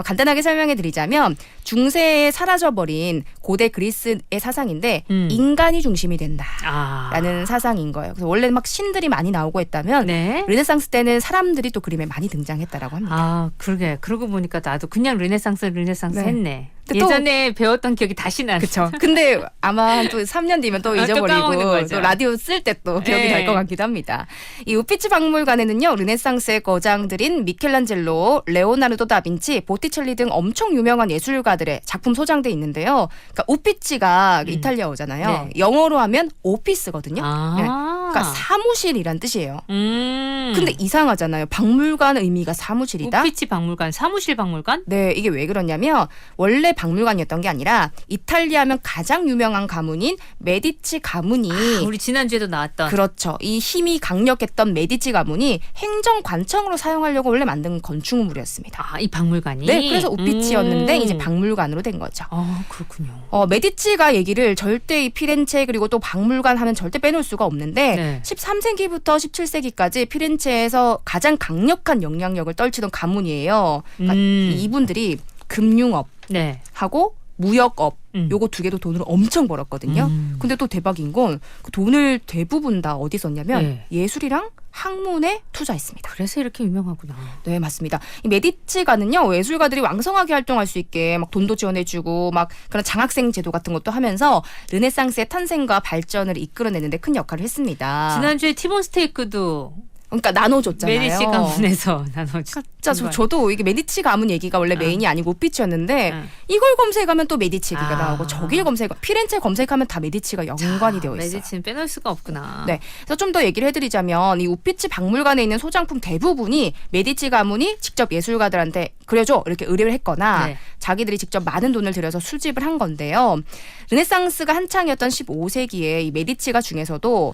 간단하게 설명해 드리자면 중세에 사라져버린 고대 그리스의 사상인데 인간이 중심이 된다라는 사상인 거예요. 그래서 원래 막 신들이 많이 나오고 했다면 네. 르네상스 때는 사람들이 또 그림에 많이 등장했다라고 합니다. 아, 그러게. 그러고 보니까 나도 그냥 르네상스 네. 했네. 또- 예전에 배웠던 기억이 다시 나네. 그렇죠. 근데 아마 또 3년 뒤면 또 또 까먹는 잊어버리고 거죠. 또 라디오 쓸 때 또 기억이 네. 날 것 같기도 합니다. 이 우피치 박물관에는요. 르네상스의 거장들인 미켈란젤로, 레오나르도 다빈치, 보티첼리 등 엄청 유명한 예술가들의 작품 소장돼 있는데요. 그러니까 우피치가 이탈리아어잖아요. 네. 영어로 하면 오피스거든요. 아. 네. 그러니까 사무실이란 뜻이에요. 근데 근데 이상하잖아요. 박물관 의미가 사무실이다. 우피치 박물관, 사무실 박물관? 네, 이게 왜 그러냐면 원래 박물관이었던 게 아니라 이탈리아면 가장 유명한 가문인 메디치 가문이 우리 지난주에도 나왔던. 그렇죠. 이 힘이 강력했던 메디치 가문이 행정관청으로 사용하려고 원래 만든 건축물이었습니다. 아, 이 박물관이? 네, 그래서 우피치였는데 이제 박물관으로 된 거죠. 아, 그렇군요. 메디치가 얘기를 절대 이 피렌체 그리고 또 박물관 하면 절대 빼놓을 수가 없는데 네. 13세기부터 17세기까지 피렌체에서 가장 강력한 영향력을 떨치던 가문이에요. 그러니까 이분들이 금융업 네. 하고 무역업 요거 두 개도 돈을 엄청 벌었거든요. 근데 또 대박인 건 그 돈을 대부분 다 어디 썼냐면 네. 예술이랑 학문에 투자했습니다. 그래서 이렇게 유명하구나. 네, 맞습니다. 이 메디치가는요, 예술가들이 왕성하게 활동할 수 있게 막 돈도 지원해주고 막 그런 장학생 제도 같은 것도 하면서 르네상스의 탄생과 발전을 이끌어내는데 큰 역할을 했습니다. 지난주에 티본 스테이크도 그러니까 나눠줬잖아요. 메디치 가문에서 나눠줬. 진짜 저도 이게 메디치 가문 얘기가 원래 메인이 아니고 우피치였는데 이걸 검색하면 또 메디치 얘기가 나오고 저길 피렌체 검색하면 다 메디치가 연관이 되어 있어요. 메디치는 빼놓을 수가 없구나. 네, 그래서 좀 더 얘기를 해드리자면 이 우피치 박물관에 있는 소장품 대부분이 메디치 가문이 직접 예술가들한테 그려줘 이렇게 의뢰를 했거나 네. 자기들이 직접 많은 돈을 들여서 수집을 한 건데요. 르네상스가 한창이었던 15세기에 이 메디치가 중에서도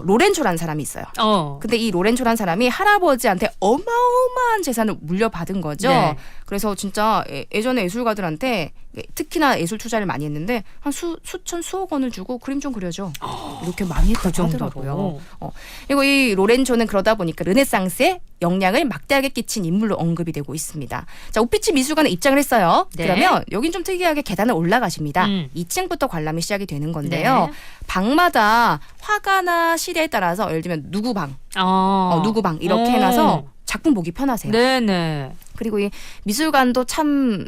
로렌초라는 사람이 있어요. 근데 이 로렌초라는 사람이 할아버지한테 어마어마한 재산을 물려받은 거죠. 네. 그래서 진짜 예전에 예술가들한테 특히나 예술 투자를 많이 했는데 한 수천 수억 원을 주고 그림 좀 그려줘. 이렇게 많이 했다고 하더라고요. 그리고 이 로렌초는 그러다 보니까 르네상스에 영향을 막대하게 끼친 인물로 언급이 되고 있습니다. 자, 우피치 미술관에 입장을 했어요. 네. 그러면 여긴 좀 특이하게 계단을 올라가십니다. 2층부터 관람이 시작이 되는 건데요. 네. 방마다 화가나 시대에 따라서 예를 들면 누구 방, 누구 방 이렇게 해놔서 작품 보기 편하세요. 네네. 그리고 이 미술관도 참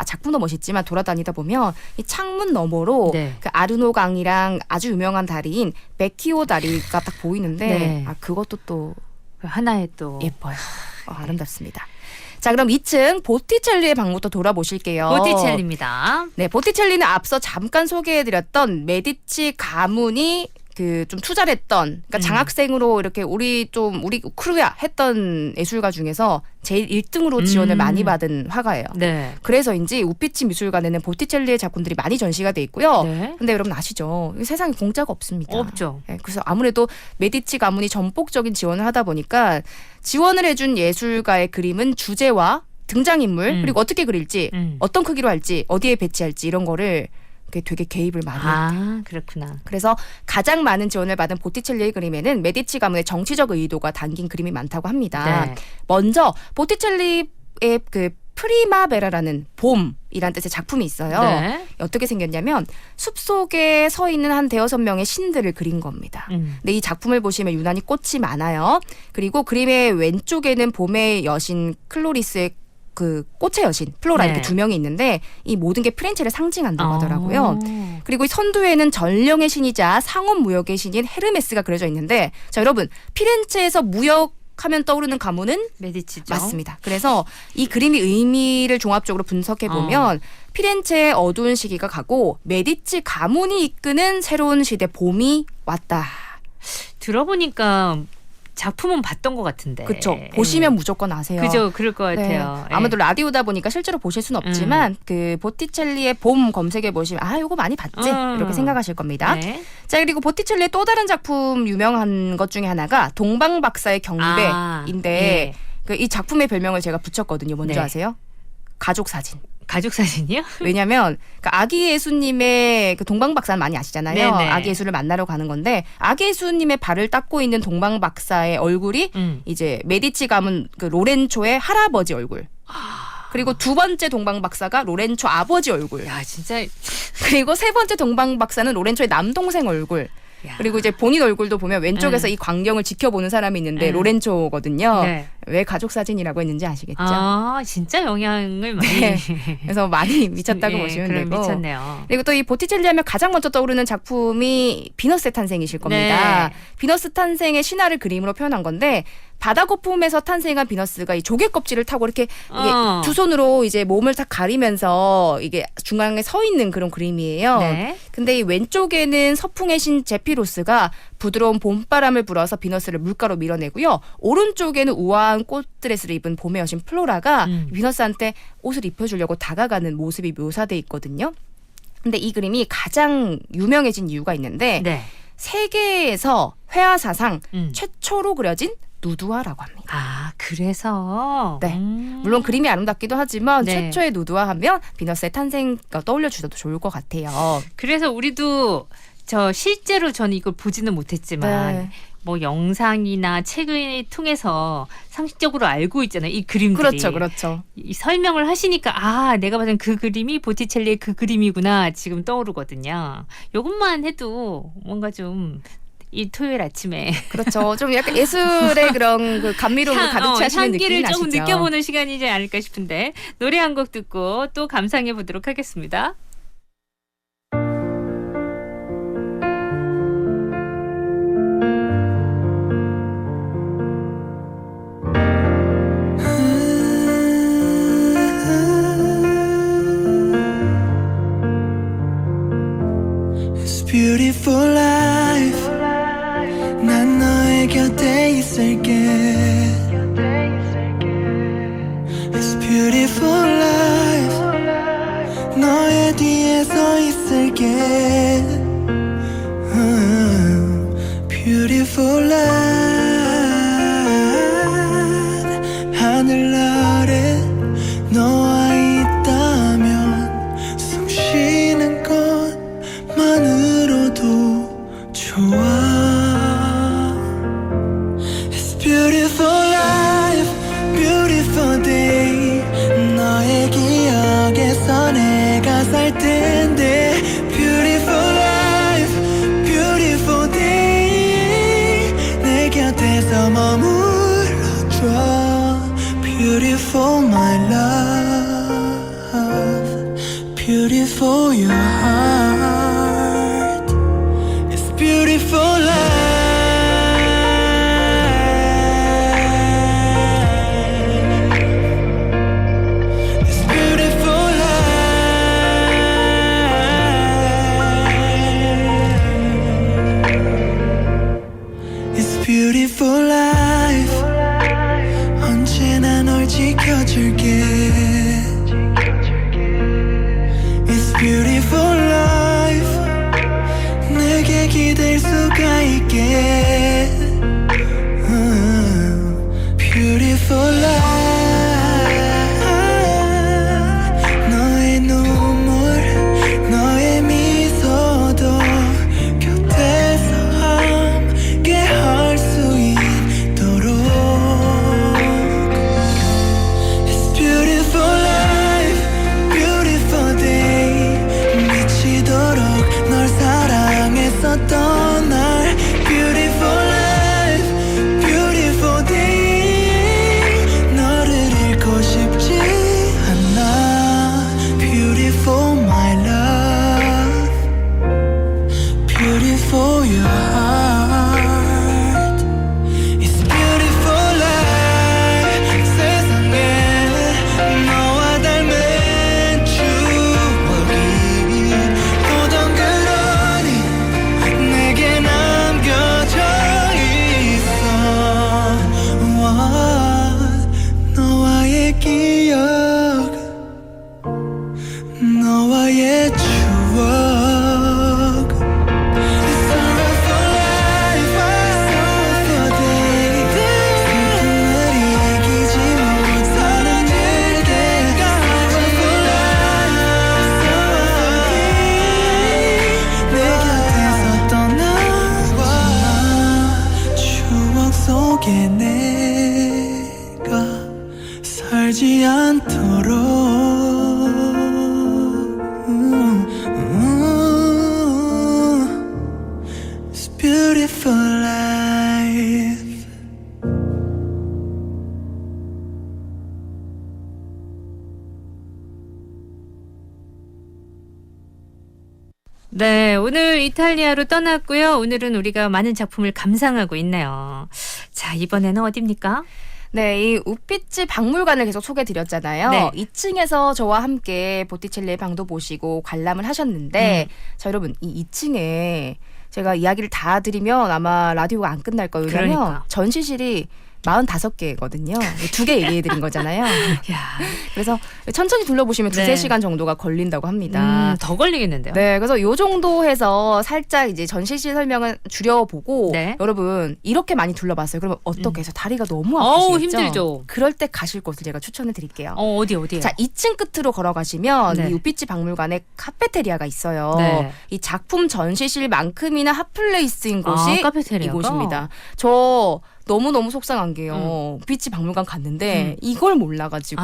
작품도 멋있지만 돌아다니다 보면 이 창문 너머로 네. 그 아르노 강이랑 아주 유명한 다리인 베키오 다리가 딱 보이는데 네. 그것도 또 하나의 또 예뻐요. 아름답습니다. 자, 그럼 2층 보티첼리의 방부터 돌아보실게요. 보티첼리입니다. 네, 보티첼리는 앞서 잠깐 소개해드렸던 메디치 가문이 좀 투자를 했던, 그러니까 장학생으로 이렇게 우리 크루야 했던 예술가 중에서 제일 1등으로 지원을 많이 받은 화가예요. 네. 그래서인지 우피치 미술관에는 보티첼리의 작품들이 많이 전시가 돼 있고요. 네. 근데 여러분 아시죠? 세상에 공짜가 없습니다. 없죠. 네, 그래서 아무래도 메디치 가문이 전폭적인 지원을 하다 보니까 지원을 해준 예술가의 그림은 주제와 등장인물 그리고 어떻게 그릴지 어떤 크기로 할지 어디에 배치할지 이런 거를 되게 개입을 많이 했대요. 그렇구나. 그래서 가장 많은 지원을 받은 보티첼리의 그림에는 메디치 가문의 정치적 의도가 담긴 그림이 많다고 합니다. 네. 먼저 보티첼리 그 프리마베라라는 봄이란 뜻의 작품이 있어요. 네. 어떻게 생겼냐면 숲속에 서 있는 한 5-6명의 신들을 그린 겁니다. 근데 이 작품을 보시면 유난히 꽃이 많아요. 그리고 그림의 왼쪽에는 봄의 여신 클로리스의 그 꽃의 여신 플로라 이렇게 2명이 있는데 이 모든 게 피렌체를 상징한다고 하더라고요. 그리고 이 선두에는 전령의 신이자 상업 무역의 신인 헤르메스가 그려져 있는데 자 여러분 피렌체에서 무역하면 떠오르는 가문은 메디치죠. 맞습니다. 그래서 이 그림의 의미를 종합적으로 분석해 보면 피렌체의 어두운 시기가 가고 메디치 가문이 이끄는 새로운 시대 봄이 왔다. 들어보니까 작품은 봤던 것 같은데. 그렇죠. 보시면 무조건 아세요. 그죠, 그럴 것 같아요. 네. 아무도 라디오다 보니까 실제로 보실 수는 없지만 그 보티첼리의 봄 검색해 보시면 아 이거 많이 봤지 이렇게 생각하실 겁니다. 네. 자 그리고 보티첼리의 또 다른 작품 유명한 것 중에 하나가 동방박사의 경배인데 예. 그 이 작품의 별명을 제가 붙였거든요. 뭔지 네. 아세요? 가족 사진. 가족 사진이요? 왜냐하면 그러니까 아기 예수님의 그 동방박사는 많이 아시잖아요. 네네. 아기 예수를 만나러 가는 건데 아기 예수님의 발을 닦고 있는 동방박사의 얼굴이 이제 메디치 가문 그 로렌초의 할아버지 얼굴. 그리고 두 번째 동방박사가 로렌초 아버지 얼굴. 야 진짜. 그리고 세 번째 동방박사는 로렌초의 남동생 얼굴. 그리고 이제 본인 얼굴도 보면 왼쪽에서 이 광경을 지켜보는 사람이 있는데 로렌초거든요. 네. 왜 가족 사진이라고 했는지 아시겠죠? 아 진짜 영향을 많이. 네. 그래서 많이 미쳤다고 예, 보시면 그럼 되고. 미쳤네요. 그리고 또 이 보티첼리 하면 가장 먼저 떠오르는 작품이 비너스의 탄생이실 겁니다. 네. 비너스 탄생의 신화를 그림으로 표현한 건데 바다 거품에서 탄생한 비너스가 이 조개 껍질을 타고 이렇게 이게 두 손으로 이제 몸을 다 가리면서 이게 중앙에 서 있는 그런 그림이에요. 네. 근데 이 왼쪽에는 서풍의 신 제피로스가 부드러운 봄바람을 불어서 비너스를 물가로 밀어내고요. 오른쪽에는 우아한 꽃드레스를 입은 봄의 여신 플로라가 비너스한테 옷을 입혀주려고 다가가는 모습이 묘사돼 있거든요. 근데 이 그림이 가장 유명해진 이유가 있는데 네. 세계에서 회화 사상 최초로 그려진 누드화라고 합니다. 아 그래서. 네. 물론 그림이 아름답기도 하지만 네. 최초의 누드화하면 비너스의 탄생 떠올려 주셔도 좋을 것 같아요. 그래서 우리도 저 실제로 저는 이걸 보지는 못했지만 네. 뭐 영상이나 책을 통해서 상식적으로 알고 있잖아요. 이 그림들이. 그렇죠, 그렇죠. 이 설명을 하시니까 아 내가 봤던 그 그림이 보티첼리의 그 그림이구나 지금 떠오르거든요. 요것만 해도 뭔가 좀 이 토요일 아침에 그렇죠. 좀 약간 예술의 그런 그 감미로움을 가득 차시는 느낌이 향기를 나시죠. 조금 느껴보는 시간이지 않을까 싶은데 노래 한 곡 듣고 또 감상해 보도록 하겠습니다. It's beautiful life. 난 너의 곁에 있을게. It's beautiful life. 너의 뒤에 서 있을게. Beautiful life. 하늘 아래 너와 있다면 숨 쉬는 것만으로도 좋아. It's beautiful life, beautiful day. 너의 기억에서 내가 살 텐데. Beautiful life, beautiful day. 내 곁에서 머물러줘. Beautiful my love, beautiful your heart. It's beautiful life. It's beautiful life. It's beautiful life. 언제나 널 지켜줄게. It's beautiful life. 내게 기댈 수가 있게. Beautiful life. 너의 눈물, 너의 미소도 곁에서 함께 할 수 함께 내가 살지 않도록 It's beautiful life. 네, 오늘 이탈리아로 떠났고요. 오늘은 우리가 많은 작품을 감상하고 있네요. 자, 이번에는 어디입니까? 네, 이 우피치 박물관을 계속 소개드렸잖아요. 네. 2층에서 저와 함께 보티첼리의 방도 보시고 관람을 하셨는데 자, 여러분 이 2층에 제가 이야기를 다 드리면 아마 라디오가 안 끝날 거예요. 왜냐면 그러니까. 전시실이 45개거든요. 2개 얘기해드린 거잖아요. 그래서 천천히 둘러보시면 네. 2-3시간 정도가 걸린다고 합니다. 더 걸리겠는데요. 네, 그래서 요 정도 해서 살짝 이제 전시실 설명을 줄여보고 네. 여러분 이렇게 많이 둘러봤어요. 그러면 어떻게 해서 다리가 너무 어우, 아프시겠죠? 힘들죠. 그럴 때 가실 곳을 제가 추천해 드릴게요. 어디요? 자, 2층 끝으로 걸어가시면 네. 이 우피치 박물관에 카페테리아가 있어요. 네. 이 작품 전시실만큼이나 핫플레이스인 곳이 카페테리아가? 이곳입니다. 저 너무너무 속상한 게요. 우피치 박물관 갔는데 이걸 몰라가지고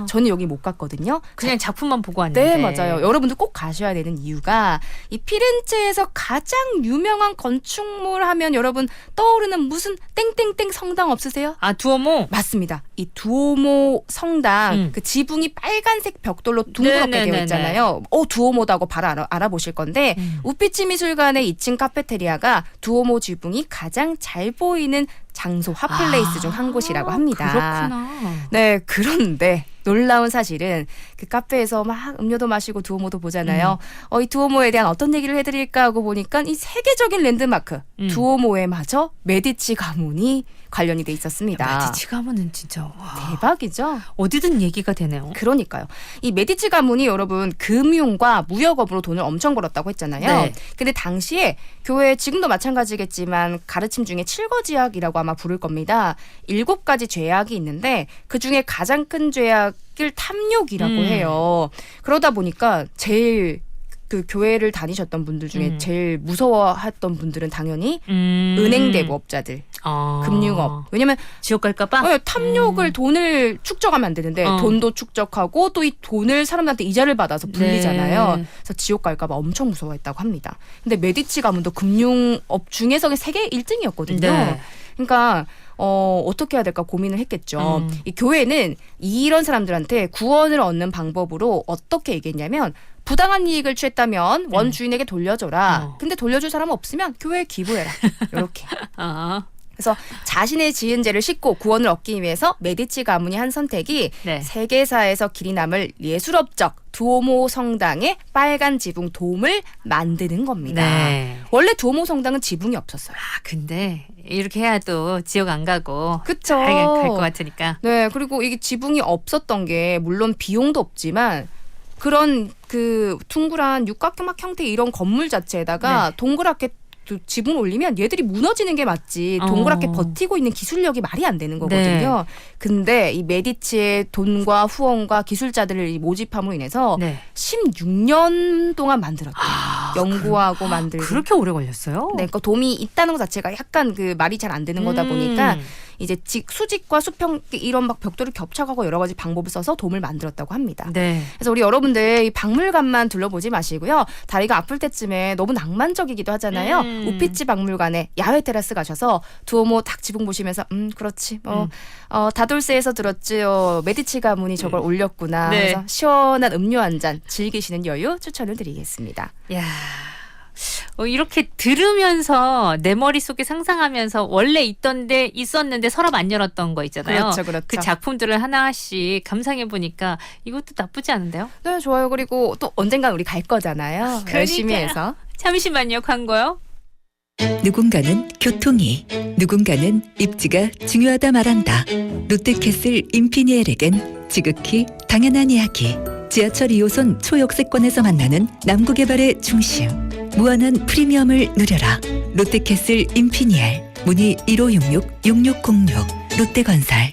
저는 여기 못 갔거든요. 그냥 작품만 보고 왔는데. 네, 맞아요. 여러분들 꼭 가셔야 되는 이유가 이 피렌체에서 가장 유명한 건축물 하면 여러분 떠오르는 무슨 땡땡땡 성당 없으세요? 아, 두오모? 맞습니다. 이 두오모 성당 그 지붕이 빨간색 벽돌로 둥그렇게 되어 있잖아요. 두오모다고 바로 알아보실 건데 우피치 미술관의 2층 카페테리아가 두오모 지붕이 가장 잘 보이는 장소 핫플레이스 중 한 곳이라고 합니다. 그렇구나. 네, 그런데 놀라운 사실은 그 카페에서 막 음료도 마시고 두오모도 보잖아요. 이 두오모에 대한 어떤 얘기를 해드릴까 하고 보니까 이 세계적인 랜드마크 두오모에 마저 메디치 가문이 관련이 돼 있었습니다. 메디치 가문은 진짜 대박이죠. 어디든 얘기가 되네요. 그러니까요. 이 메디치 가문이 여러분 금융과 무역업으로 돈을 엄청 벌었다고 했잖아요. 네. 근데 당시에 교회 지금도 마찬가지겠지만 가르침 중에 7거지약이라고 아마 부를 겁니다. 7가지 죄악이 있는데 그중에 가장 큰 죄악을 탐욕이라고 해요. 그러다 보니까 제일 그 교회를 다니셨던 분들 중에 제일 무서워했던 분들은 당연히 은행 대부업자들, 금융업. 왜냐면 지옥 갈까봐? 탐욕을 돈을 축적하면 안 되는데 돈도 축적하고 또 이 돈을 사람들한테 이자를 받아서 불리잖아요. 네. 그래서 지옥 갈까봐 엄청 무서워했다고 합니다. 근데 메디치 가문도 금융업 중에서 세계 1등이었거든요. 네. 그러니까 어떻게 해야 될까 고민을 했겠죠. 이 교회는 이런 사람들한테 구원을 얻는 방법으로 어떻게 얘기했냐면 부당한 이익을 취했다면 원 주인에게 돌려줘라. 근데 돌려줄 사람 없으면 교회에 기부해라. 이렇게. 그래서 자신의 지은 죄를 씻고 구원을 얻기 위해서 메디치 가문이 한 선택이 세계사에서 길이 남을 예술업적 두오모 성당의 빨간 지붕 돔을 만드는 겁니다. 네. 원래 두오모 성당은 지붕이 없었어요. 근데 이렇게 해야 또 지옥 안 가고 그쵸. 갈 것 같으니까. 네, 그리고 이게 지붕이 없었던 게 물론 비용도 없지만 그런 그 둥그란 육각형 형태 이런 건물 자체에다가 동그랗게 지붕을 올리면 얘들이 무너지는 게 맞지 동그랗게 버티고 있는 기술력이 말이 안 되는 거거든요. 근데 이 메디치의 돈과 후원과 기술자들을 모집함으로 인해서 16년 동안 만들었대요. 연구하고 만들고. 그렇게 오래 걸렸어요? 네, 그러니까 돔이 있다는 것 자체가 약간 그 말이 잘 안 되는 거다 보니까 이제 수직과 수평 이런 막 벽돌을 겹쳐가고 여러 가지 방법을 써서 돔을 만들었다고 합니다. 네. 그래서 우리 여러분들 이 박물관만 둘러보지 마시고요. 다리가 아플 때쯤에 너무 낭만적이기도 하잖아요. 우피치 박물관에 야외 테라스 가셔서 두오모 딱 지붕 보시면서 그렇지. 다돌세에서 들었지. 메디치 가문이 저걸 올렸구나. 네. 그래서 시원한 음료 한 잔 즐기시는 여유 추천을 드리겠습니다. 야. 이렇게 들으면서 내 머릿속에 상상하면서 원래 있었는데 서랍 안 열었던 거 있잖아요. 그렇죠. 그 작품들을 하나씩 감상해 보니까 이것도 나쁘지 않은데요? 네, 좋아요. 그리고 또 언젠간 우리 갈 거잖아요. 열심히 해서. 잠시만요. 광고요. 누군가는 교통이, 누군가는 입지가 중요하다 말한다. 롯데캐슬 인피니엘에겐 지극히 당연한 이야기. 지하철 2호선 초역세권에서 만나는 남구개발의 중심. 무한한 프리미엄을 누려라. 롯데캐슬 인피니엘. 문의 1566-6606 롯데건설.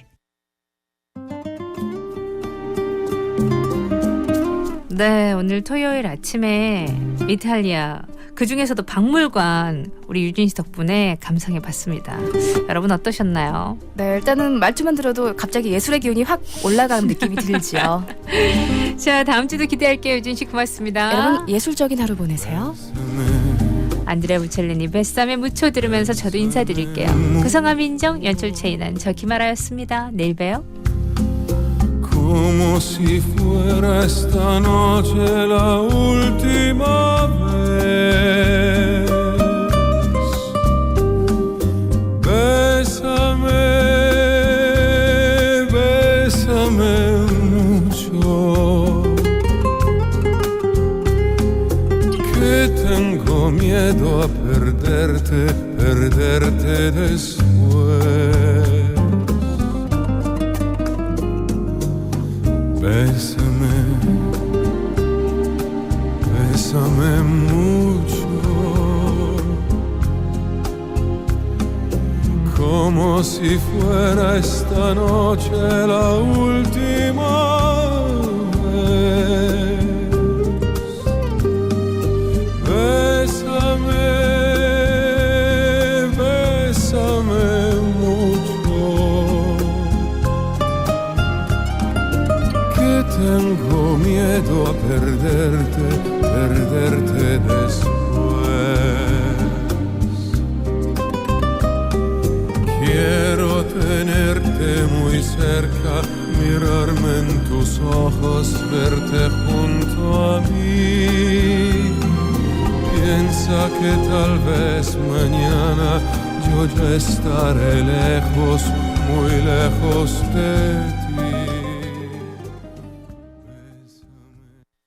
네, 오늘 토요일 아침에 이탈리아 그중에서도 박물관 우리 유진 씨 덕분에 감상해봤습니다. 여러분 어떠셨나요? 네, 일단은 말투만 들어도 갑자기 예술의 기운이 확 올라가는 느낌이 들지요. 자, 다음 주도 기대할게요. 유진 씨 고맙습니다. 여러분 예술적인 하루 보내세요. 안드레아 부첼리니 뱃삼에 묻혀 들으면서 저도 인사드릴게요. 구성함 인정, 연출 체인한 저 김아라였습니다. 내일 봬요. Como si fuera esta noche la última vez. Bésame, bésame mucho. Que tengo miedo a perderte, perderte después. Bésame, bésame mucho, como si fuera esta noche la última vez. Bésame, bésame mucho. Tengo miedo a perderte, perderte después. Quiero tenerte muy cerca, mirarme en tus ojos, verte junto a mí. Piensa que tal vez mañana yo ya estaré lejos, muy lejos de ti.